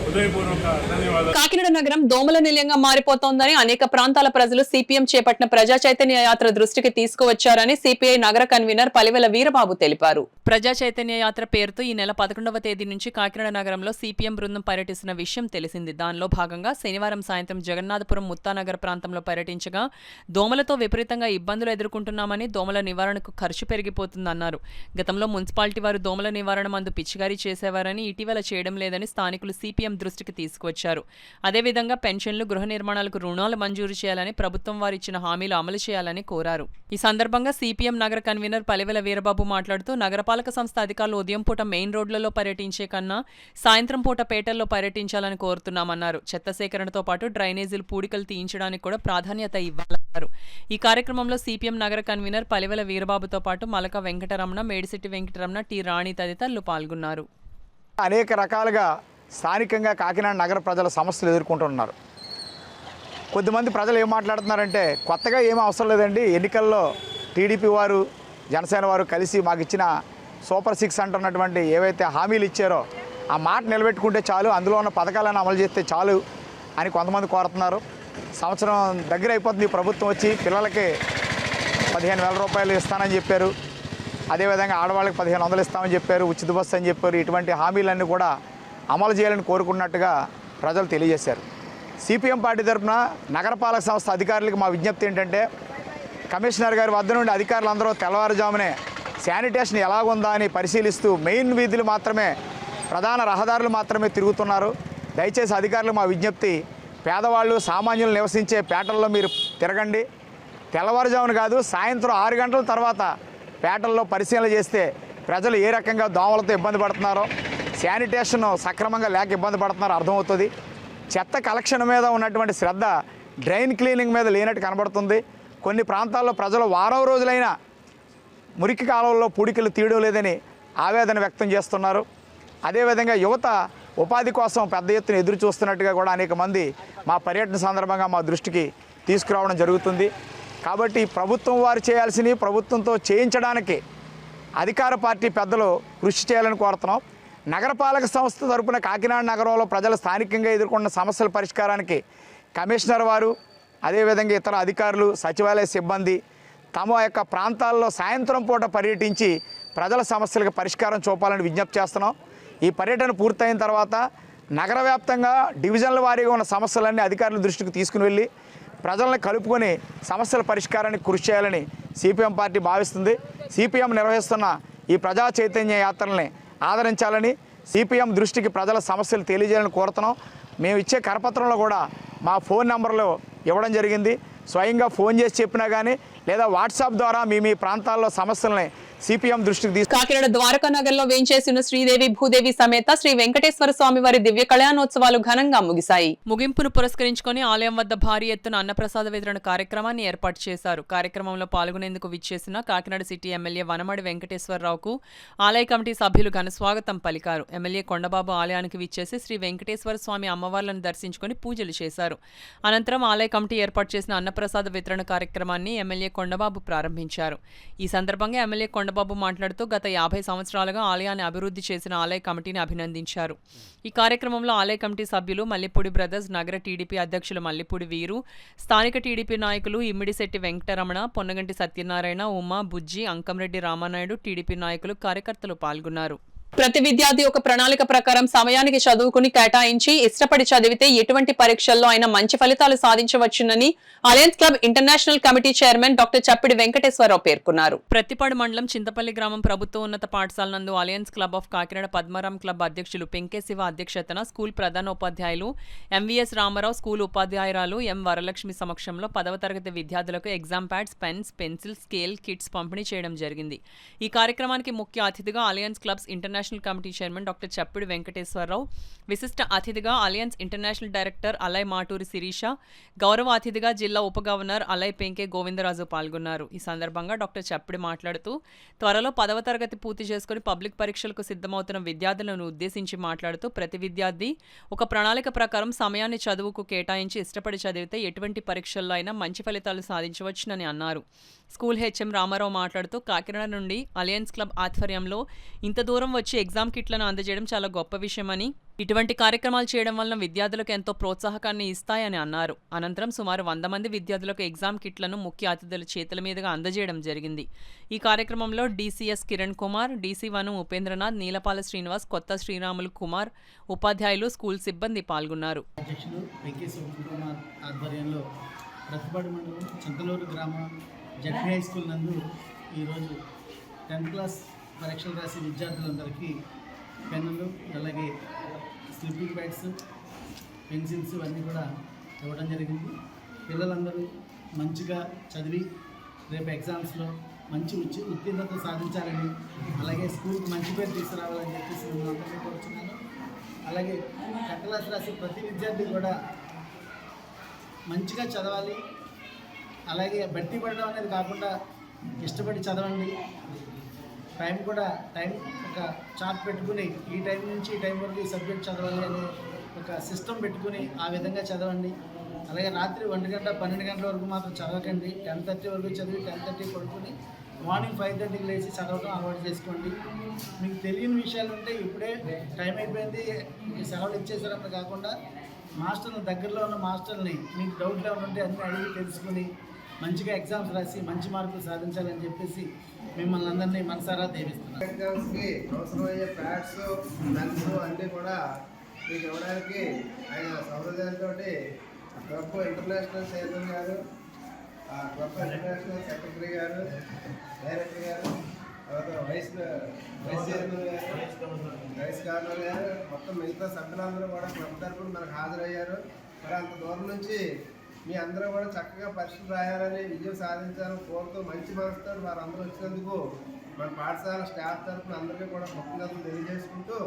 హృదయపూర్వక ధన్యవాదాలు. కాకినాడ నగరం దోమల నిలయంగా మారిపోతోందని అనేక ప్రాంతాల ప్రజలు సిపిఎం చేపట్టిన ప్రజా చైతన్య యాత్ర దృష్టికి తీసుకువచ్చారని సిపిఐ నగర కన్వీనర్ పలివెల వీరబాబు తెలిపారు. ప్రజా చైతన్య యాత్ర పేరుతో ఈ నెల 11వ తేదీ నుంచి కాకినాడ నగరంలో సిపిఎం బృందం పర్యటిస్తున్న విషయం తెలిసింది. దానిలో భాగంగా శనివారం సాయంత్రం జగన్నాథపురం ముత్తానగర్ ప్రాంతంలో పర్యటించగా దోమలతో విపరీతంగా ఇబ్బందులు ఎదుర్కొంటున్నామని, దోమల నివారణకు ఖర్చు పెరిగిపోతుందన్నారు. గతంలో మున్సిపాలిటీ వారు దోమల నివారణ మందు పిచికారీ చేసేవారని, ఇటీవల చేయడం లేదని స్థానికులు సిపిఎం దృష్టికి తీసుకువచ్చారు. అదేవిధంగా పెన్షన్లు, గృహ నిర్మాణాలకు రుణాలు మంజూరు చేయాలని, ప్రభుత్వం వారిచ్చిన హామీలు అమలు చేయాలని కోరారు. ఈ సందర్భంగా సిపిఎం నగర కన్వీనర్ పలివెల వీరబాబు మాట్లాడుతూ, నగరపాలక సంస్థ అధికారులు ఉదయం పూట మెయిన్ రోడ్లలో పర్యటించే కన్నా సాయంత్రం పూట పేటల్లో పర్యటించాలని కోరుతున్నామన్నారు. చెత్త సేకరణతో పాటు డ్రైనేజీలు, పూడికలు తీయించడానికి కూడా ప్రాధాన్యత ఇవ్వాలన్నారు. ఈ కార్యక్రమంలో సిపిఎం నగర కన్వీనర్ పలివెల వీరబాబుతో పాటు మలక వెంకటరమణ, మేడిశెట్టి వెంకటరమణ, టి రాణి తదితరులు పాల్గొన్నారు. అనేక రకాలుగా స్థానికంగా కాకినాడ నగర ప్రజల సమస్యలు ఎదుర్కొంటున్నారు. కొద్దిమంది ప్రజలు ఏం మాట్లాడుతున్నారంటే, కొత్తగా ఏమీ అవసరం లేదండి, ఎన్నికల్లో టీడీపీ వారు, జనసేన వారు కలిసి మాకు ఇచ్చిన సూపర్ 6 అంటున్నటువంటి ఏవైతే హామీలు ఇచ్చారో ఆ మాట నిలబెట్టుకుంటే చాలు, అందులో ఉన్న పథకాలను అమలు చేస్తే చాలు అని కొంతమంది కోరుతున్నారు. సంవత్సరం దగ్గర అయిపోతుంది ప్రభుత్వం వచ్చి, పిల్లలకి 15,000 రూపాయలు ఇస్తానని చెప్పారు. అదేవిధంగా ఆడవాళ్ళకి 1,500 ఇస్తామని చెప్పారు, ఉచిత బస్సు అని చెప్పారు. ఇటువంటి హామీలన్నీ కూడా అమలు చేయాలని కోరుకున్నట్టుగా ప్రజలు తెలియజేశారు. సిపిఎం పార్టీ తరఫున నగరపాలక సంస్థ అధికారులకు మా విజ్ఞప్తి ఏంటంటే, కమిషనర్ గారి వద్ద నుండి అధికారులందరూ తెల్లవారుజామునే శానిటేషన్ ఎలాగుందా అని పరిశీలిస్తూ మెయిన్ వీధులు మాత్రమే, ప్రధాన రహదారులు మాత్రమే తిరుగుతున్నారు. దయచేసి అధికారులు మా విజ్ఞప్తి, పేదవాళ్ళు, సామాన్యులు నివసించే పేటల్లో మీరు తిరగండి. తెల్లవారుజామున కాదు, సాయంత్రం 6 గంటల తర్వాత పేటల్లో పరిశీలన చేస్తే ప్రజలు ఏ రకంగా దోమలతో ఇబ్బంది పడుతున్నారో, శానిటేషన్ సక్రమంగా లేక ఇబ్బంది పడుతున్నారో అర్థమవుతుంది. చెత్త కలెక్షన్ మీద ఉన్నటువంటి శ్రద్ధ డ్రైన్ క్లీనింగ్ మీద లేనట్టు కనబడుతుంది. కొన్ని ప్రాంతాల్లో ప్రజలు వారం రోజులైనా మురికి కాలువల్లో పూడికలు తీయడం లేదని ఆవేదన వ్యక్తం చేస్తున్నారు. అదేవిధంగా యువత ఉపాధి కోసం పెద్ద ఎత్తున ఎదురు చూస్తున్నట్టుగా కూడా అనేక మంది మా పర్యటన సందర్భంగా మా దృష్టికి తీసుకురావడం జరుగుతుంది. కాబట్టి ప్రభుత్వం వారు చేయాల్సినవి ప్రభుత్వంతో చేయించడానికి అధికార పార్టీ పెద్దలు కృషి చేయాలని కోరుతున్నాం. నగరపాలక సంస్థ తరపున కాకినాడ నగరంలో ప్రజలు స్థానికంగా ఎదుర్కొన్న సమస్యల పరిష్కారానికి కమిషనర్ వారు, అదేవిధంగా ఇతర అధికారులు, సచివాలయ సిబ్బంది, తమ యొక్క ప్రాంతాల్లో సాయంత్రం పూట పర్యటించి ప్రజల సమస్యలకు పరిష్కారం చూపాలని విజ్ఞప్తి చేస్తున్నాం. ఈ పర్యటన పూర్తయిన తర్వాత నగర వ్యాప్తంగా డివిజన్ల వారీగా ఉన్న సమస్యలన్నీ అధికారుల దృష్టికి తీసుకుని వెళ్ళి ప్రజల్ని కలుపుకొని సమస్యల పరిష్కారానికి కృషి చేయాలని సిపిఎం పార్టీ భావిస్తుంది. సిపిఎం నిర్వహిస్తున్న ఈ ప్రజా చైతన్య యాత్రల్ని ఆదరించాలని, సిపిఎం దృష్టికి ప్రజల సమస్యలు తెలియజేయాలని కోరుతున్నాం. మేము ఇచ్చే కరపత్రంలో కూడా మా ఫోన్ నెంబర్లు ఇవ్వడం జరిగింది. స్వయంగా ఫోన్ చేసి చెప్పినా కానీ లేదా వాట్సాప్ ద్వారా మీ ప్రాంతాల్లో సమస్యల్ని సిపిఎం దృష్టికి కాకినాడ ద్వారకా నగర్లో వేంచేసిన శ్రీదేవి భూదేవి సమేత శ్రీ వెంకటేశ్వర స్వామి వారి దివ్య కళ్యాణోత్సవాలు ఘనంగా ముగిశాయి. ముగింపును పురస్కరించుకొని ఆలయం వద్ద భారీ ఎత్తున అన్నప్రసాద వితరణ కార్యక్రమాన్ని ఏర్పాటు చేశారు. కార్యక్రమంలో పాల్గొనేందుకు విచ్చేసిన కాకినాడ సిటీ ఎమ్మెల్యే వనమడి వెంకటేశ్వరరావుకు ఆలయ కమిటీ సభ్యులు ఘన స్వాగతం పలికారు. ఎమ్మెల్యే కొండబాబు ఆలయానికి విచ్చేసి శ్రీ వెంకటేశ్వర స్వామి అమ్మవార్లను దర్శించుకొని పూజలు చేశారు. అనంతరం ఆలయ కమిటీ ఏర్పాటు చేసిన అన్నప్రసాద వితరణ కార్యక్రమాన్ని ఎమ్మెల్యే కొండబాబు ప్రారంభించారు. ఈ సందర్భంగా ఎమ్మెల్యే కొండబాబు మాట్లాడుతూ గత 50 సంవత్సరాలుగా ఆలయాన్ని అభివృద్ధి చేసిన ఆలయ కమిటీని అభినందించారు. ఈ కార్యక్రమంలో ఆలయ కమిటీ సభ్యులు మల్లిపూడి బ్రదర్స్, నగర టీడీపీ అధ్యక్షులు మల్లిపూడి వీరు, స్థానిక టీడీపీ నాయకులు ఇమ్మిడిశెట్టి వెంకటరమణ, పొన్నగంటి సత్యనారాయణ, ఉమా, బుజ్జి, అంకంరెడ్డి రామానాయుడు, టీడీపీ నాయకులు, కార్యకర్తలు పాల్గొన్నారు. ప్రతి విద్యార్థి ఒక ప్రణాళిక ప్రకారం సమయానికి చదువుకుని కేటాయించి ఇష్టపడి చదివితే ఎటువంటి పరీక్షల్లో అయినా మంచి ఫలితాలు సాధించవచ్చునని alliance club international committee chairman doctor Chappidi Venkateswararao పేర్కొన్నారు. ప్రతిపాడు మండలం చింతపల్లి గ్రామం ప్రభుత్వ ఉన్నత పాఠశాల నందు alliance club of Kakinada Padmaram club అధ్యక్షులు పెంకే శివ అధ్యక్షతన స్కూల్ ప్రధానోపాధ్యాయులు ఎంవీఎస్ రామారావు, స్కూల్ ఉపాధ్యాయురాలు ఎం వరలక్ష్మి సమక్షంలో 10వ తరగతి విద్యార్థులకు exam pads, pens, pencil, scale, kits పంపిణీ చేయడం జరిగింది. ఈ కార్యక్రమానికి ముఖ్య అతిథిగా alliance clubs international committee chairman doctor Chappidi Venkateswararao, విశిష్ట అతిథిగా అలయన్స్ ఇంటర్నేషనల్ డైరెక్టర్ అలయ్ మాటూరి శిరీష, గౌరవ అతిథిగా జిల్లా ఉప గవర్నర్ అలయ్ పెంకే గోవిందరాజు పాల్గొన్నారు. ఈ సందర్భంగా డాక్టర్ చప్పిడి మాట్లాడుతూ త్వరలో 10వ తరగతి పూర్తి చేసుకుని పబ్లిక్ పరీక్షలకు సిద్ధమవుతున్న విద్యార్థులను ఉద్దేశించి మాట్లాడుతూ ప్రతి విద్యార్థి ఒక ప్రణాళిక ప్రకారం సమయాన్ని చదువుకు కేటాయించి ఇష్టపడి చదివితే ఎటువంటి పరీక్షల్లో అయినా మంచి ఫలితాలు సాధించవచ్చునని అన్నారు. స్కూల్ హెచ్ఎం రామారావు మాట్లాడుతూ కాకినాడ నుండి అలయన్స్ క్లబ్ ఆధ్వర్యంలో ఇంత దూరం వచ్చి ఎగ్జామ్ కిట్లను అందజేయడం చాలా గొప్ప విషయమని, ఇటువంటి కార్యక్రమాలు చేయడం వలన విద్యార్థులకు ఎంతో ప్రోత్సాహకాన్ని ఇస్తాయని అన్నారు. అనంతరం సుమారు 100 మంది విద్యార్థులకు ఎగ్జామ్ కిట్లను ముఖ్య అతిథుల చేతుల మీదుగా అందజేయడం జరిగింది. ఈ కార్యక్రమంలో డీసీఎస్ కిరణ్ కుమార్, డీసీ1 ఉపేంద్రనాథ్, నీలపాల శ్రీనివాస్, కొత్త శ్రీరాములు కుమార్, ఉపాధ్యాయులు, స్కూల్ సిబ్బంది పాల్గొన్నారు. ప్రతిపాడు మండలం చింతలూరు గ్రామం జడ్పీ హై స్కూల్ నందు ఈరోజు 10th క్లాస్ పరీక్షలు రాసే విద్యార్థులందరికీ పెన్నులు, అలాగే స్లిప్పింగ్ ప్యాడ్స్, పెన్సిల్స్ అన్నీ కూడా ఇవ్వడం జరిగింది. పిల్లలందరూ మంచిగా చదివి రేపు ఎగ్జామ్స్లో మంచి ఉత్తీర్ణత సాధించాలని, అలాగే స్కూల్కి మంచి పేరు తీసుకురావాలని చెప్పేసి నేను అందరినీ కోరుతున్నాను. అలాగే 10th క్లాస్ రాసే ప్రతి విద్యార్థి కూడా మంచిగా చదవాలి. అలాగే బట్టి పడడం అనేది కాకుండా ఇష్టపడి చదవండి. టైం ఒక చార్ట్ పెట్టుకుని ఈ టైం నుంచి ఈ టైం వరకు ఈ సబ్జెక్ట్ చదవాలి అనే ఒక సిస్టమ్ పెట్టుకుని ఆ విధంగా చదవండి. అలాగే రాత్రి 1 గంట 12 గంటల వరకు మాత్రం చదవకండి. 10:30 వరకు చదివి 10:30 పడుకుని మార్నింగ్ 5:30కి లేచి చదవడం అలవాటు చేసుకోండి. మీకు తెలియని విషయాలు ఉంటే ఇప్పుడే టైం అయిపోయింది సెలవులు ఇచ్చేసారని కాకుండా మాస్టర్ని, దగ్గరలో ఉన్న మాస్టర్ని మీకు డౌట్లు ఏమైనా ఉంటే అన్నీ అడిగి తెలుసుకుని మంచిగా ఎగ్జామ్స్ రాసి మంచి మార్కులు సాధించాలని చెప్పేసి మిమ్మల్ని అందరినీ మనసారా దీవిస్తున్నాను. ఎగ్జామ్స్కి అవసరమయ్యే ప్యాడ్స్, పెన్స్ అన్నీ కూడా మీకు ఇవ్వడానికి ఆయన సౌలభ్యాలతో క్లబ్ ఇంటర్నేషనల్ చైర్మన్ గారు, క్లబ్ ఇంటర్నేషనల్ సెక్రటరీ గారు, డైరెక్టర్ గారు, తర్వాత వైస్ చైర్మన్ గారు, వైస్ గవర్నర్ గారు, మొత్తం మిగతా సభ్యులందరూ కూడా క్లబ్ తరఫున మనకు హాజరయ్యారు. మరి అంత దూరం నుంచి మీ అందరూ కూడా చక్కగా పరీక్షలు రాయాలని, విజయం సాధించాలని కోరుతూ మంచి మనసుతో వారందరూ వచ్చినందుకు మన పాఠశాల స్టాఫ్ తరఫున అందరికీ కూడా కృతజ్ఞతలు తెలియజేసుకుంటూ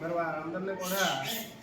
మరి వారందరినీ కూడా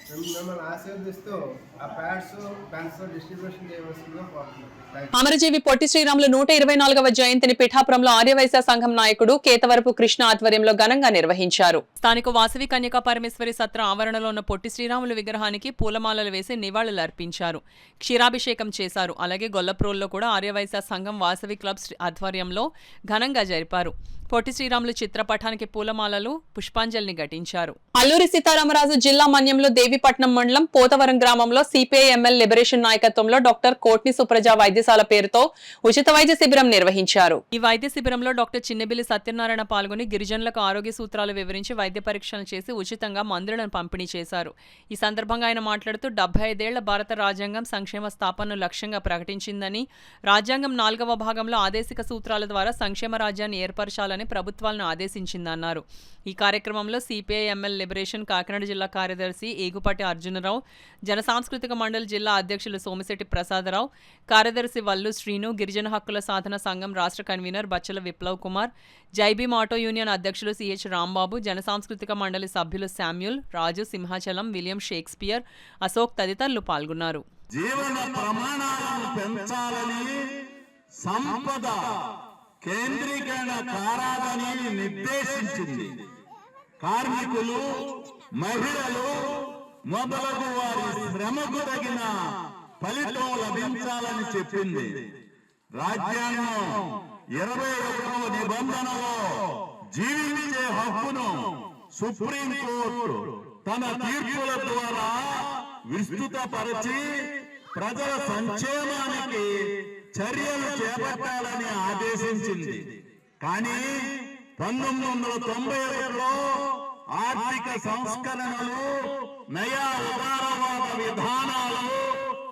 మిమ్మల్ని ఆశీర్వదిస్తూ ఆ ప్యాడ్స్, పెన్స్ డిస్ట్రిబ్యూషన్ చేయవలసిందిగా కోరుతున్నాం. అమరజీవి పొట్టి శ్రీరాములు 124వ జయంతిని పిఠాపురంలో ఆర్యవైశ్య సంఘం నాయకుడు కేతవరపు కృష్ణ ఆధ్వర్యంలో ఘనంగా నిర్వహించారు. స్థానిక వాసవి కన్యకా పరమేశ్వరి సత్ర ఆవరణలో ఉన్న పొట్టి శ్రీరాములు విగ్రహానికి పూలమాలలు వేసి నివాళులు అర్పించారు. క్షీరాభిషేకం చేశారు. అలాగే గొల్లప్రోల్లో కూడా ఆర్యవైశ్య సంఘం వాసవి క్లబ్స్ ఆధ్వర్యంలో ఘనంగా జరిపారు. పొట్టి శ్రీరాములు చిత్రపటానికి పూలమాలలు, పుష్పాంజలిని ఘటించారు. అల్లూరి సీతారామరాజు జిల్లా మన్యంలో దేవీపట్నం మండలం పోతవరం గ్రామంలో సిపిఐఎంఎల్ లిబరేషన్ నాయకత్వంలో డాక్టర్ కోట్ని సుప్రజ వైద్యశాల పేరుతో ఉచిత వైద్య శిబిరం నిర్వహించారు. ఈ వైద్య శిబిరంలో డాక్టర్ చిన్నబిల్లి సత్యనారాయణ పాల్గొని గిరిజనులకు ఆరోగ్య సూత్రాలు వివరించి వైద్య పరీక్షలు చేసి ఉచితంగా మందులను పంపిణీ చేశారు. ఈ సందర్భంగా ఆయన మాట్లాడుతూ 75 ఏళ్ల భారత రాజ్యాంగం సంక్షేమ స్థాపనను లక్ష్యంగా ప్రకటించిందని, రాజ్యాంగం 4వ భాగంలో ఆదేశిక సూత్రాల ద్వారా సంక్షేమ రాజ్యాన్ని ఏర్పరచాలని ప్రభుత్వాలను ఆదేశించిందన్నారు. ఈ కార్యక్రమంలో సిపిఐఎంఎల్ లిబరేషన్ కాకినాడ జిల్లా కార్యదర్శి ఏగుపాటి అర్జునరావు, జన సాంస్కృతిక మండలి జిల్లా అధ్యక్షులు సోమిశెట్టి ప్రసాదరావు, కార్యదర్శి వల్లు శ్రీను, గిరిజన హక్కుల సాధన సంఘం రాష్ట్ర కన్వీనర్ బచ్చల విప్లవ్ కుమార్, జైబీమ్ ఆటో యూనియన్ అధ్యక్షులు సిహెచ్ రాంబాబు, జన సాంస్కృతిక మండలి సభ్యులు శామ్యూల్, రాజు, సింహాచలం, విలియం షేక్స్పియర్, అశోక్ తదితరులు పాల్గొన్నారు. జీవన ప్రమాణాలను పెంచాలని, సంపద కేంద్రీకరణ కారాదని నిర్దేశించింది. కార్మికులు, మహిళలు మొదలగు వారి శ్రమకు తగిన ఫలితం లభించాలని చెప్పింది. రాజ్యాంగం 21వ నిబంధనలో జీవించే హక్కును సుప్రీంకోర్టు తన తీర్పుల ద్వారా విస్తృతపరచి ప్రజల సంక్షేమానికి చర్యలు చేపట్టాలని ఆదేశించింది. కానీ 1991లో ఆర్థిక సంస్కరణలు, నయా ఉదారవాద విధానాలు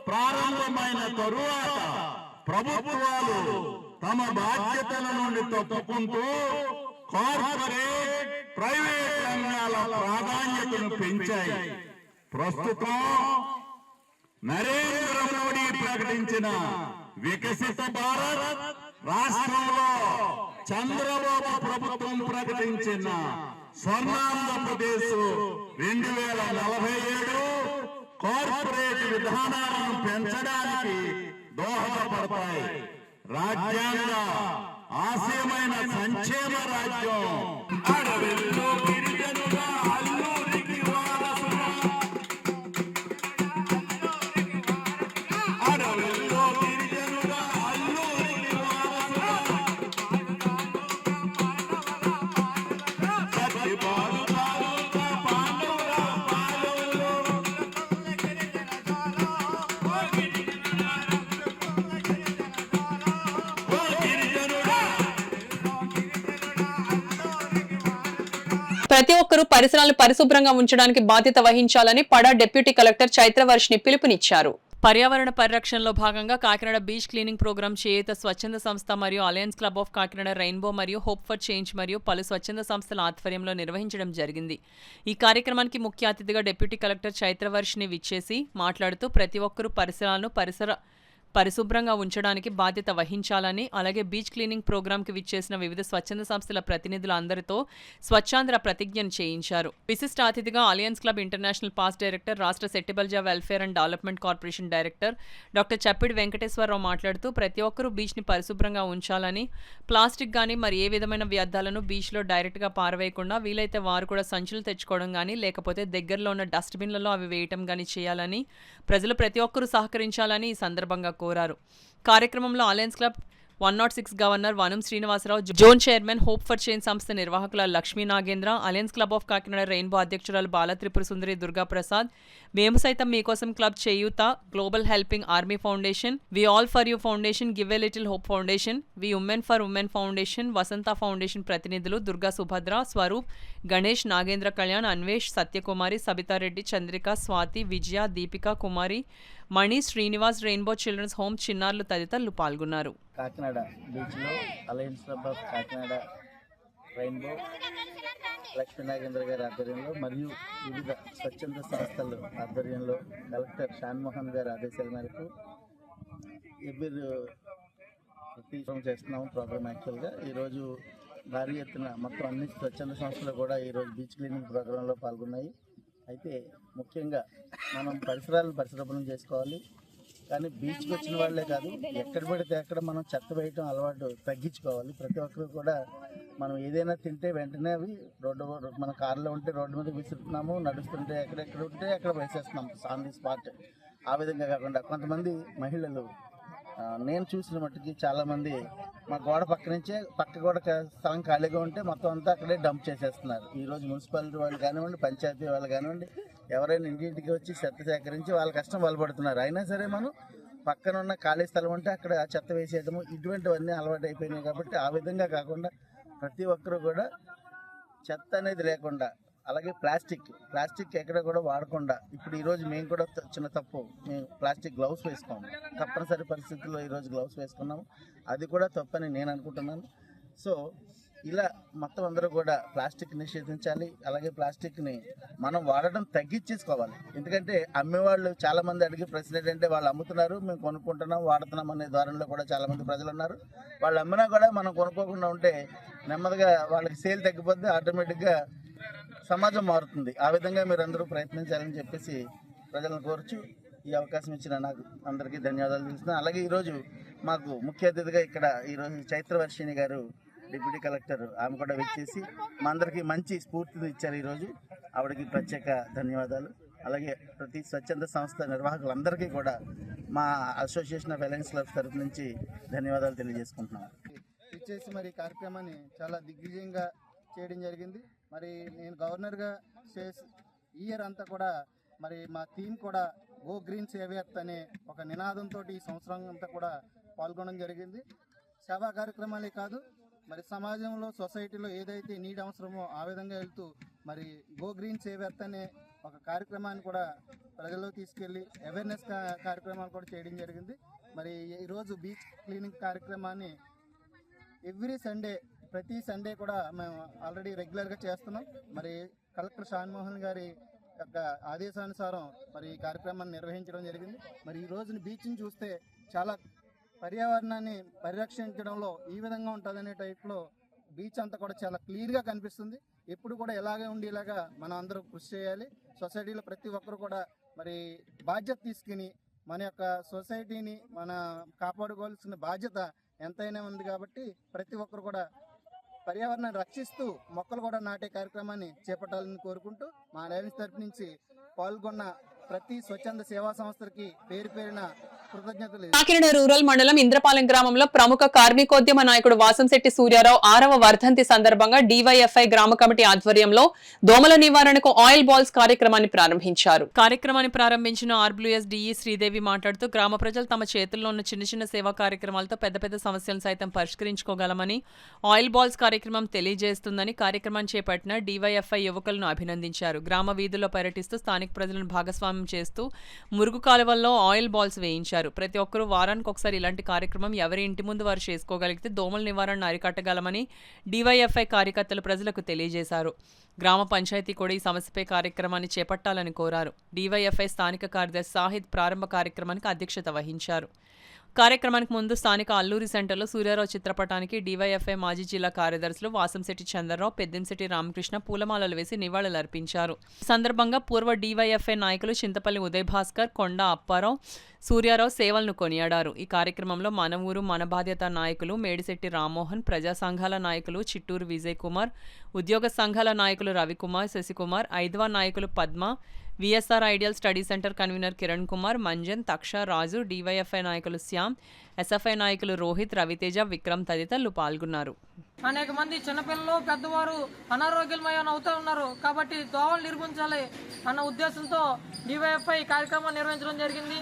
ప్రారంభమైన తరువాత ప్రభుత్వాలు తమ బాధ్యతల నుండి తప్పుకుంటూ కార్పొరేట్, ప్రైవేట్ రంగాల ప్రాధాన్యతను పెంచాయి. ప్రస్తుతం నరేంద్ర మోడీ ప్రకటించిన వికసిత భారత్, రాష్ట్రంలో చంద్రబాబు ప్రభుత్వం ప్రకటించిన స్వర్ణాంధ్రప్రదేశ్ 2047 కార్పొరేట్ విధానాలను పెంచడానికి దోహదపడతాయి. రాజ్యాంగ ఆశయమైన సంక్షేమ రాజ్యం అడవుల్లో గిరిజనుల అల్లూరికి వారసుగా, అడవుల్లో గిరిజనుల అల్లూరికి వారసుగా, సత్యబాలు తాలూకా పాండవుల పాలనలో ప్రతి ఒక్కరూ పరిసరాలను పరిశుభ్రంగా ఉంచడానికి బాధ్యత వహించాలని పడా డిప్యూటీ కలెక్టర్ చైత్రవర్షిని పిలుపునిచ్చారు. పర్యావరణ పరిరక్షణలో భాగంగా కాకినాడ బీచ్ క్లీనింగ్ ప్రోగ్రాం చేయూత స్వచ్ఛంద సంస్థ మరియు alliance club of Kakinada rainbow మరియు హోప్ ఫర్ చేంజ్ మరియు పలు స్వచ్ఛంద సంస్థల ఆధ్వర్యంలో నిర్వహించడం జరిగింది. ఈ కార్యక్రమానికి ముఖ్య అతిథిగా డిప్యూటీ కలెక్టర్ చైత్రవర్షిని విచ్చేసి మాట్లాడుతూ ప్రతి ఒక్కరూ పరిసరాలను పరిశుభ్రంగా ఉంచడానికి బాధ్యత వహించాలని, అలాగే బీచ్ క్లీనింగ్ ప్రోగ్రాంకి విచ్చేసిన వివిధ స్వచ్ఛంద సంస్థల ప్రతినిధులందరితో స్వచ్ఛాంధ్ర ప్రతిజ్ఞను చేయించారు. విశిష్ట అతిథిగా alliance club international past director, రాష్ట్ర Settibalija welfare and development corporation director doctor Chappidi Venkateswararao మాట్లాడుతూ ప్రతి ఒక్కరూ బీచ్ని పరిశుభ్రంగా ఉంచాలని, ప్లాస్టిక్ కానీ మరి ఏ విధమైన వ్యర్థాలను బీచ్లో డైరెక్ట్గా పారవేయకుండా వీలైతే వారు కూడా సంచులు తెచ్చుకోవడం కానీ లేకపోతే దగ్గరలో ఉన్న డస్ట్బిన్లలో అవి వేయటం కానీ చేయాలని, ప్రజలు ప్రతి ఒక్కరూ సహకరించాలని ఈ సందర్భంగా కోరారు. కార్యక్రమంలో alliance club 106 governor Vanam Srinivasa Rao, zone chairman, hope for change సంస్థ నిర్వాహకుల Lakshmi Nagendra, alliance club of Kakinada rainbow అధ్యక్షురాలు బాల త్రిపుర సుందరి దుర్గా ప్రసాద్, మేము సైతం మీకోసం క్లబ్ చేయూత, global helping army foundation, we all for you foundation, give a little hope foundation, we women for women foundation, Vasantha foundation ప్రతినిధులు Durga Subhadra, Swaroop, Ganesh, Nagendra Kalyan, Anvesh, Satyakumari, Sabitha Reddy, Chandrika, Swathi, Vijaya, Deepika, Kumari, Mani, Srinivas, rainbow children's home చిన్నారులు తదితరులు పాల్గొన్నారు. కాకినాడ బీచ్లో alliance club of Kakinada rainbow Lakshmi Nagendra గారి ఆధ్వర్యంలో మరియు వివిధ స్వచ్ఛంద సంస్థల ఆధ్వర్యంలో కలెక్టర్ షాన్మోహన్ గారి ఆదేశాల మేరకు ప్రతి చేస్తున్నాము ప్రోగ్రామ్. యాక్చువల్గా ఈరోజు భారీ ఎత్తున మొత్తం అన్ని స్వచ్ఛంద సంస్థలు కూడా ఈరోజు బీచ్ క్లీనింగ్ ప్రోగ్రాంలో పాల్గొన్నాయి. అయితే ముఖ్యంగా మనం పరిసరాలను పరిశుభ్రం చేసుకోవాలి. కానీ బీచ్కి వచ్చిన వాళ్ళే కాదు, ఎక్కడ పడితే అక్కడ మనం చెత్త వేయటం అలవాటు తగ్గించుకోవాలి. ప్రతి ఒక్కరు కూడా మనం ఏదైనా తింటే వెంటనే అవి మన కారులో ఉంటే రోడ్డు మీద విసురుతున్నాము, నడుస్తుంటే ఎక్కడెక్కడ ఉంటే అక్కడ వేసేస్తున్నాం ఆన్ ది స్పాట్. ఆ విధంగా కాకుండా కొంతమంది మహిళలు, నేను చూసిన మట్టుకి చాలామంది మా గోడ పక్క నుంచే పక్క గోడ స్థలం ఖాళీగా ఉంటే మొత్తం అంతా అక్కడే డంప్ చేసేస్తున్నారు. ఈరోజు మున్సిపాలిటీ వాళ్ళు కానివ్వండి, పంచాయతీ వాళ్ళు కానివ్వండి, ఎవరైనా ఇంటింటికి వచ్చి చెత్త సేకరించి వాళ్ళ కష్టం వాళ్ళు పడుతున్నారు. అయినా సరే మనం పక్కన ఉన్న ఖాళీ స్థలం ఉంటే అక్కడ చెత్త వేసేయడము ఇటువంటివన్నీ అలవాటు అయిపోయినాయి. కాబట్టి ఆ విధంగా కాకుండా ప్రతి ఒక్కరూ కూడా చెత్త అనేది లేకుండా, అలాగే ప్లాస్టిక్ ఎక్కడ కూడా వాడకుండా, ఇప్పుడు ఈరోజు మేము కూడా చిన్న తప్పు, మేము ప్లాస్టిక్ గ్లౌస్ వేసుకోము, తప్పనిసరి పరిస్థితుల్లో ఈరోజు గ్లౌస్ వేసుకున్నాము, అది కూడా తప్పని నేను అనుకుంటున్నాను. సో ఇలా మొత్తం అందరూ కూడా ప్లాస్టిక్ నిషేధించాలి. అలాగే ప్లాస్టిక్ని మనం వాడడం తగ్గించేసుకోవాలి. ఎందుకంటే అమ్మేవాళ్ళు చాలామంది అడిగే ప్రశ్న ఏంటంటే వాళ్ళు అమ్ముతున్నారు, మేము కొనుక్కుంటున్నాం, వాడుతున్నాం అనే ధోరణిలో కూడా చాలామంది ప్రజలు ఉన్నారు. వాళ్ళు అమ్మినా కూడా మనం కొనుక్కోకుండా ఉంటే నెమ్మదిగా వాళ్ళకి సేల్ తగ్గిపోతే ఆటోమేటిక్గా సమాజం మారుతుంది. ఆ విధంగా మీరు అందరూ ప్రయత్నించాలని చెప్పేసి ప్రజలను కోరుచు ఈ అవకాశం ఇచ్చిన నాకు అందరికీ ధన్యవాదాలు తెలుస్తున్నాను. అలాగే ఈరోజు మాకు ముఖ్య అతిథిగా ఇక్కడ ఈరోజు చైత్రవర్షిణి గారు డిప్యూటీ కలెక్టర్, ఆమె కూడా వచ్చేసి మా అందరికీ మంచి స్ఫూర్తిని ఇచ్చారు. ఈరోజు ఆవిడకి ప్రత్యేక ధన్యవాదాలు. అలాగే ప్రతి స్వచ్ఛంద సంస్థ నిర్వాహకులందరికీ కూడా మా అసోసియేషన్ ఆఫ్ అలయన్స్ క్లబ్స్ తరఫు నుంచి ధన్యవాదాలు తెలియజేసుకుంటున్నాను. ఇచ్చేసి మరి కార్యక్రమాన్ని చాలా దిగ్విజయంగా చేయడం జరిగింది. మరి నేను గవర్నర్గా ఇయర్ అంతా కూడా మరి మా థీమ్ కూడా గో గ్రీన్ సేవ్యత్ అనే ఒక నినాదంతో ఈ సంవత్సరం అంతా కూడా పాల్గొనడం జరిగింది. సేవా కార్యక్రమాలే కాదు, మరి సమాజంలో సొసైటీలో ఏదైతే నీడ్ అవసరమో ఆ విధంగా వెళ్తూ మరి గో గ్రీన్ సేవ్యత్ అనే ఒక కార్యక్రమాన్ని కూడా ప్రజల్లో తీసుకెళ్ళి అవేర్నెస్ కార్యక్రమాలు కూడా చేయడం జరిగింది. మరి ఈరోజు బీచ్ క్లీనింగ్ కార్యక్రమాన్ని ఎవ్రీ సండే, ప్రతి సండే కూడా మేము ఆల్రెడీ రెగ్యులర్గా చేస్తున్నాం. మరి కలెక్టర్ షాన్మోహన్ గారి యొక్క ఆదేశానుసారం మరి ఈ కార్యక్రమాన్ని నిర్వహించడం జరిగింది. మరి ఈ రోజున బీచ్ని చూస్తే చాలా పర్యావరణాన్ని పరిరక్షించడంలో ఈ విధంగా ఉంటుందనే టైప్లో బీచ్ అంతా కూడా చాలా క్లియర్గా కనిపిస్తుంది. ఎప్పుడు కూడా ఇలాగే ఉండేలాగా మనం అందరూ కృషి చేయాలి. సొసైటీలో ప్రతి ఒక్కరు కూడా మరి బాధ్యత తీసుకుని మన యొక్క సొసైటీని మన కాపాడుకోవాల్సిన బాధ్యత ఎంతైనా ఉంది. కాబట్టి ప్రతి ఒక్కరు కూడా పర్యావరణాన్ని రక్షిస్తూ మొక్కలు కూడా నాటే కార్యక్రమాన్ని చేపట్టాలని కోరుకుంటూ మా అలయన్స్ తరఫు నుంచి పాల్గొన్న ప్రతి స్వచ్ఛంద సేవా సంస్థలకి పేరు పేరున కృతజ్ఞతలు. కాకినాడ రూరల్ మండలం ఇంద్రపాలెం గ్రామంలో ప్రముఖ కార్మికోద్యమ నాయకుడు వాసంశెట్టి సూర్యారావు 6వ వర్ధంతి సందర్భంగా డివైఎఫ్ఐ గ్రామ కమిటీ ఆధ్వర్యంలో దోమల నివారణకు ఆయిల్ బాల్స్ కార్యక్రమాన్ని ప్రారంభించారు. కార్యక్రమాన్ని ప్రారంభించిన ఆర్బ్ల్యూఎస్ డిఈ శ్రీదేవి మాట్లాడుతూ గ్రామ ప్రజలు తమ చేతుల్లో ఉన్న చిన్న చిన్న సేవా కార్యక్రమాలతో పెద్ద పెద్ద సమస్యలను సైతం పరిష్కరించుకోగలమని ఆయిల్ బాల్స్ కార్యక్రమం తెలియజేస్తుందని కార్యక్రమాన్ని చేపట్టిన డివైఎఫ్ఐ యువకులను అభినందించారు. గ్రామ వీధుల్లో పర్యటిస్తూ స్థానిక ప్రజలను భాగస్వామ్యం చేస్తూ మురుగు కాలువల్లో ఆయిల్ బాల్స్ వేయించారు. ప్రతి ఒక్కరూ వారానికి ఒకసారి ఇలాంటి కార్యక్రమం ఎవరి ఇంటి ముందు వారు చేసుకోగలిగితే దోమల నివారణ అరికట్టగలమని డివైఎఫ్ఐ కార్యకర్తలు ప్రజలకు తెలియజేశారు. గ్రామ పంచాయతీ కూడా ఈ సమస్యపై కార్యక్రమాన్ని చేపట్టాలని కోరారు. డివైఎఫ్ఐ స్థానిక కార్యదర్శి సాహిద్ ప్రారంభ కార్యక్రమానికి అధ్యక్షత వహించారు. కార్యక్రమానికి ముందు స్థానిక అల్లూరి సెంటర్లో సూర్యారావు చిత్రపటానికి డివైఎఫ్ఐ మాజీ జిల్లా కార్యదర్శులు వాసంశెట్టి చంద్రరావు, పెద్దంశెట్టి రామకృష్ణ పూలమాలలు వేసి నివాళులర్పించారు. ఈ సందర్భంగా పూర్వ డివైఎఫ్ఐ నాయకులు చింతపల్లి ఉదయ్ భాస్కర్, కొండ అప్పారావు, సూర్యారావు సేవలను కొనియాడారు. ఈ కార్యక్రమంలో మన ఊరు మన బాధ్యత నాయకులు మేడిశెట్టి రామ్మోహన్, ప్రజా సంఘాల నాయకులు చిట్టూరు విజయ్ కుమార్, ఉద్యోగ సంఘాల నాయకులు రవికుమార్, శశికుమార్, ఐద్వా నాయకులు Padma, VSR ideal study centre convener Kiran Kumar, Manjan, Taksha, Raju, DYFI నాయకులు శ్యామ్, ఎస్ఎఫ్ఐ నాయకులు రోహిత్, రవితేజ, విక్రమ్ తదితరులు పాల్గొన్నారు. అనేక మంది చిన్నపిల్లలు పెద్దవారు అనారోగ్యమయం అవుతూ ఉన్నారు. కాబట్టి దోమలు నిర్మించాలి అన్న ఉద్దేశంతో డివైఎఫ్ఐ కార్యక్రమం నిర్వహించడం జరిగింది.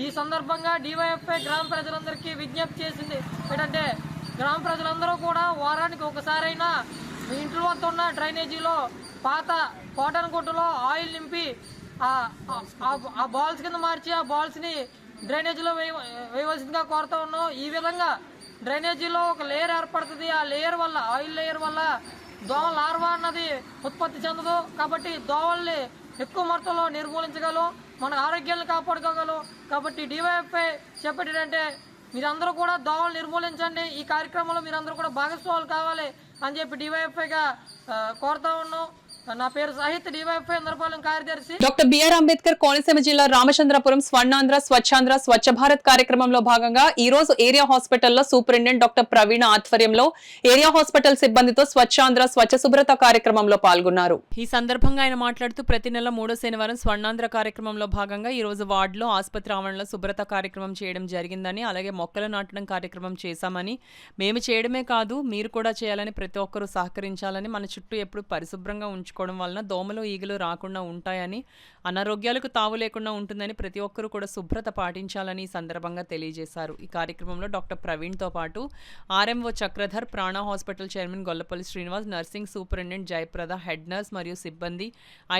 ఈ సందర్భంగా డివైఎఫ్ఐ గ్రామ ప్రజలందరికీ విజ్ఞప్తి చేసింది ఏంటంటే గ్రామ ప్రజలందరూ కూడా వారానికి ఒకసారైనా మీ ఇంట్లో వద్ద ఉన్న డ్రైనేజీలో పాత కాటన్ గుడ్డలో ఆయిల్ నింపి ఆ బాల్స్ కింద మార్చి ఆ బాల్స్ని డ్రైనేజీలో వేయవలసిందిగా కోరుతూ ఉన్నాం. ఈ విధంగా డ్రైనేజీలో ఒక లేయర్ ఏర్పడుతుంది. ఆ లేయర్ వల్ల, ఆయిల్ లేయర్ వల్ల దోమల లార్వా అన్నది ఉత్పత్తి చెందదు. కాబట్టి దోమల్ని ఎక్కువ మొత్తంలో నిర్మూలించగలం, మన ఆరోగ్యాన్ని కాపాడుకోగలం. కాబట్టి డివైఎఫ్ఐ చెప్పేటంటే మీరందరూ కూడా దోమలు నిర్మూలించండి, ఈ కార్యక్రమంలో మీరందరూ కూడా భాగస్వాములు కావాలి అని చెప్పి డివైఎఫ్ఐగా కోరుతా ఉన్నాం. నా పేరు సాహిత్, డివైఎఫ్ఐ ఇంద్రపాలెం కార్యదర్శి. డాక్టర్ బిఆర్ అంబేద్కర్ కోనసీమ జిల్లా రామచంద్రపురం స్వర్ణాంధ్ర స్వచ్ఛాంధ్ర స్వచ్ఛ భారత్ కార్యక్రమంలో భాగంగా ఈ రోజు ఏరియా హాస్పిటల్లో సూపరింటెండెంట్ డాక్టర్ ప్రవీణ ఆధ్వర్యంలో ఏరియా హాస్పిటల్ సిబ్బందితో స్వచ్ఛాంధ్ర స్వచ్ఛ శుభ్రత కార్యక్రమంలో పాల్గొన్నారు. ఈ సందర్భంగా ఆయన మాట్లాడుతూ ప్రతి నెల 3వ శనివారం స్వర్ణాంధ్ర కార్యక్రమంలో భాగంగా ఈ రోజు వార్డులో ఆసుపత్రి ఆవరణలో శుభ్రత కార్యక్రమం చేయడం జరిగిందని, అలాగే మొక్కలు నాటడం కార్యక్రమం చేశామని, మేము చేయడమే కాదు మీరు కూడా చేయాలని, ప్రతి ఒక్కరూ సహకరించాలని, మన చుట్టూ ఎప్పుడు పరిశుభ్రంగా ఉంచుకోవాలి పెట్టుకోవడం వలన దోమలు ఈగలు రాకుండా ఉంటాయని, అనారోగ్యాలకు తావు లేకుండా ఉంటుందని ప్రతి ఒక్కరూ కూడా శుభ్రత పాటించాలని ఈ సందర్భంగా తెలియజేశారు. ఈ కార్యక్రమంలో డాక్టర్ ప్రవీణ్తో పాటు ఆర్ఎంఓ చక్రధర్, ప్రాణ hospital chairman Gollapalli Srinivas, nursing superintendent Jayaprada, head nurse మరియు సిబ్బంది,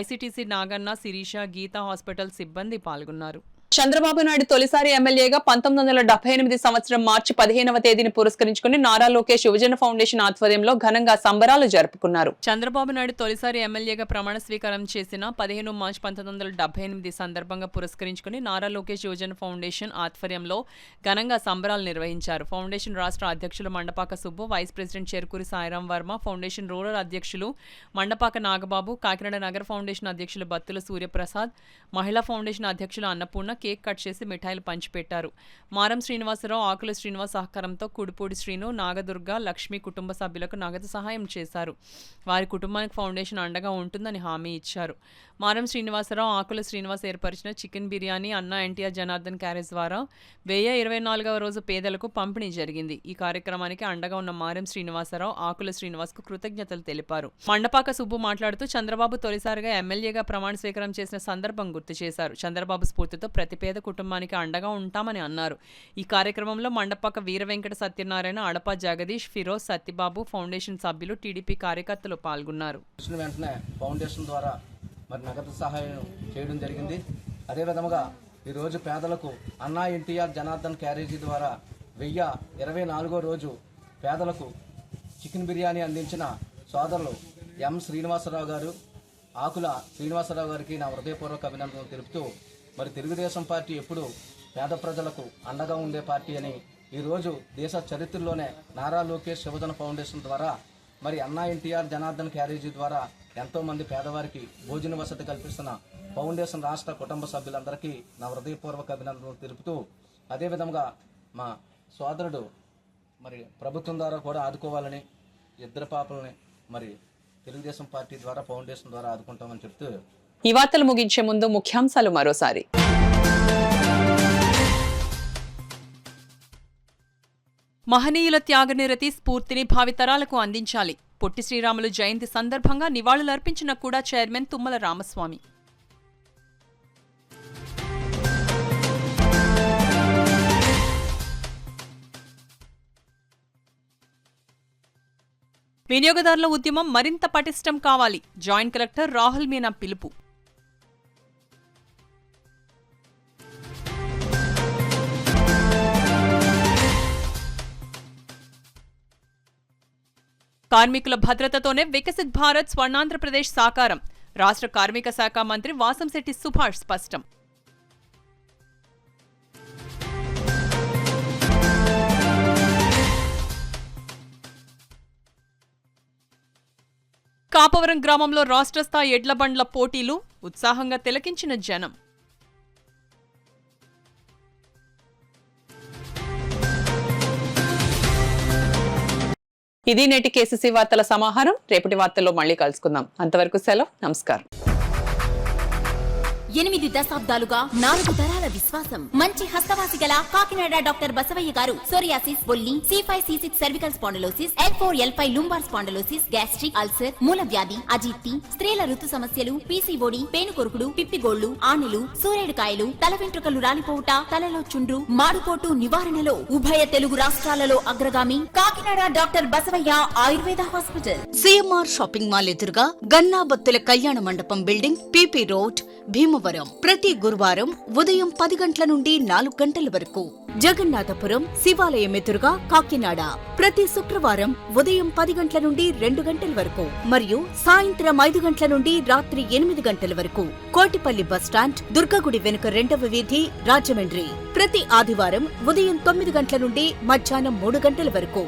ఐసీటీసీ నాగన్న, శిరీష, గీతా హాస్పిటల్ సిబ్బంది పాల్గొన్నారు. చంద్రబాబు నాయుడు తొలిసారి ఎమ్మెల్యేగా 1978 సంవత్సరం మార్చి 15వ తేదీని పురస్కరించుకుని నారా లోకేష్ యువజన ఫౌండేషన్ ఆధ్వర్యంలో ఘనంగా సంబరాలు జరుపుకున్నారు. చంద్రబాబు నాయుడు తొలిసారి ఎమ్మెల్యేగా ప్రమాణ స్వీకారం చేసిన 15 మార్చి 1978 సందర్భంగా పురస్కరించుకుని నారా లోకేష్ యువజన ఫౌండేషన్ ఆధ్వర్యంలో ఘనంగా సంబరాలు నిర్వహించారు. ఫౌండేషన్ రాష్ట్ర అధ్యక్షులు Mandapaka Subbu, vice president Cherukuri Sairam Varma, foundation rural అధ్యక్షులు మండపాక నాగబాబు, కాకినాడ నగర ఫౌండేషన్ అధ్యక్షులు బత్తుల సూర్యప్రసాద్, మహిళా ఫౌండేషన్ అధ్యక్షులు అన్నపూర్ణ కేక్ కట్ చేసి మిఠాయిలు పంచిపెట్టారు. మారం శ్రీనివాసరావు, ఆకుల శ్రీనివాస్ సహకారంతో కుడిపూడి శ్రీను, నాగదుర్గ, లక్ష్మి కుటుంబ సభ్యులకు నగదు సహాయం చేశారు. వారి కుటుంబానికి ఫౌండేషన్ అండగా ఉంటుందని హామీ ఇచ్చారు. మారం శ్రీనివాసరావు, ఆకుల శ్రీనివాస్ ఏర్పరిచిన చికెన్ బిర్యానీ అన్నా ఎన్టీఆర్ జనార్దన్ క్యారేజ్ ద్వారా 1024వ రోజు పేదలకు పంపిణీ జరిగింది. ఈ కార్యక్రమానికి అండగా ఉన్న మారం శ్రీనివాసరావు, ఆకుల శ్రీనివాస్ కు కృతజ్ఞతలు తెలిపారు. మండపాక సుబ్బు మాట్లాడుతూ చంద్రబాబు తొలిసారిగా ఎమ్మెల్యేగా ప్రమాణ స్వీకారం చేసిన సందర్భం గుర్తు చేశారు. చంద్రబాబు స్ఫూర్తితో ప్రతి పేద కుటుంబానికి అండగా ఉంటామని అన్నారు. ఈ కార్యక్రమంలో మండపాక వీర వెంకట సత్యనారాయణ, అడపా జగదీష్, ఫిరోజ్, సత్యబాబు, ఫౌండేషన్ సభ్యులు, టీడీపీ కార్యకర్తలు పాల్గొన్నారు. వెంటనే ఫౌండేషన్ ద్వారా మరి నగదు సహాయం చేయడం జరిగింది. అదేవిధంగా ఈరోజు పేదలకు అన్నా ఎన్టీఆర్ జనార్దన్ క్యారేజీ ద్వారా 1024వ రోజు పేదలకు చికెన్ బిర్యానీ అందించిన సోదరులు ఎం శ్రీనివాసరావు గారు, ఆకుల శ్రీనివాసరావు గారికి నా హృదయపూర్వక అభినందనలు తెలుపుతూ, మరి తెలుగుదేశం పార్టీ ఎప్పుడు పేద ప్రజలకు అండగా ఉండే పార్టీ అని ఈరోజు దేశ చరిత్రలోనే నారా లోకేష్ యువజన ఫౌండేషన్ ద్వారా మరి అన్నా ఎన్టీఆర్ జనార్దన్ క్యారేజీ ద్వారా ఎంతోమంది పేదవారికి భోజన వసతి కల్పిస్తున్న ఫౌండేషన్ రాష్ట్ర కుటుంబ సభ్యులందరికీ నా హృదయపూర్వక అభినందనలు తెలుపుతూ, అదేవిధంగా మా సోదరుడు మరి ప్రభుత్వం ద్వారా కూడా ఆదుకోవాలని, ఇద్దరు పాపలని మరి తెలుగుదేశం పార్టీ ద్వారా ఫౌండేషన్ ద్వారా ఆదుకుంటామని చెప్తూ ఈ వార్తలు ముగించే ముందు ముఖ్యాంశాలు మరోసారి. మహనీయుల త్యాగనిరతి స్ఫూర్తిని భావితరాలకు అందించాలి. పొట్టి శ్రీరాములు జయంతి సందర్భంగా నివాళులర్పించిన కూడా చైర్మన్ తుమ్మల రామస్వామి. వినియోగదారుల ఉద్యమం మరింత పటిష్టం కావాలి. జాయింట్ కలెక్టర్ రాహుల్ మీనా పిలుపు. కార్మికుల భద్రతతోనే వికసిత్ భారత్ స్వర్ణాంధ్రప్రదేశ్ సాకారం. రాష్ట్ర కార్మిక శాఖ మంత్రి వాసంశెట్టి సుభాష్ స్పష్టం. కాపవరం గ్రామంలో రాష్ట్ర స్థాయి ఎడ్ల బండ్ల పోటీలు, ఉత్సాహంగా తిలకించిన జనం. ఇది నేటి కేసీసీ వార్తల సమాహారం. రేపటి వార్తల్లో మళ్ళీ కలుసుకుందాం. అంతవరకు సెలవు, నమస్కారం. 8 దశాబ్దాలుగా 4 తరాల విశ్వాసం. మంచి హస్తవాసి గల కాకినాడ డాక్టర్ బసవయ్య గారు సోరియాసిస్, బొల్లి, C5, C6 cervical spondylosis, L4, L5 lumbar spondylosis, gastric ulcer, మూల వ్యాధి, అజీర్తి, స్త్రీల ఋతు సమస్యలు, PCOD, పేనుకొరుకుడు, పిప్పిగోళ్లు, ఆనెలు, సూరేడుకాయలు, తల వెంట్రుకలు రాలిపోవుట, తలలో చుండ్రు, మాడుకోటు నివారణలో ఉభయ తెలుగు రాష్ట్రాలలో అగ్రగామి Kakinada doctor Basavayya Ayurveda hospital. CMR shopping mall ఎదురుగా గన్నాబత్తుల కళ్యాణ మండపం బిల్డింగ్, PP రోడ్, భీమవరం. ప్రతి గురువారం ఉదయం 10 గంటల నుండి 4 గంటల వరకు. జగన్నాథపురం శివాలయం ఎదురుగా కాకినాడ ప్రతి శుక్రవారం ఉదయం 10 గంటల నుండి 2 గంటల వరకు మరియు సాయంత్రం 5 గంటల నుండి రాత్రి 8 గంటల వరకు. కోటిపల్లి బస్టాండ్, దుర్గగుడి వెనుక 2వ వీధి, రాజమండ్రి ప్రతి ఆదివారం ఉదయం 9 గంటల నుండి మధ్యాహ్నం 3 గంటల వరకు.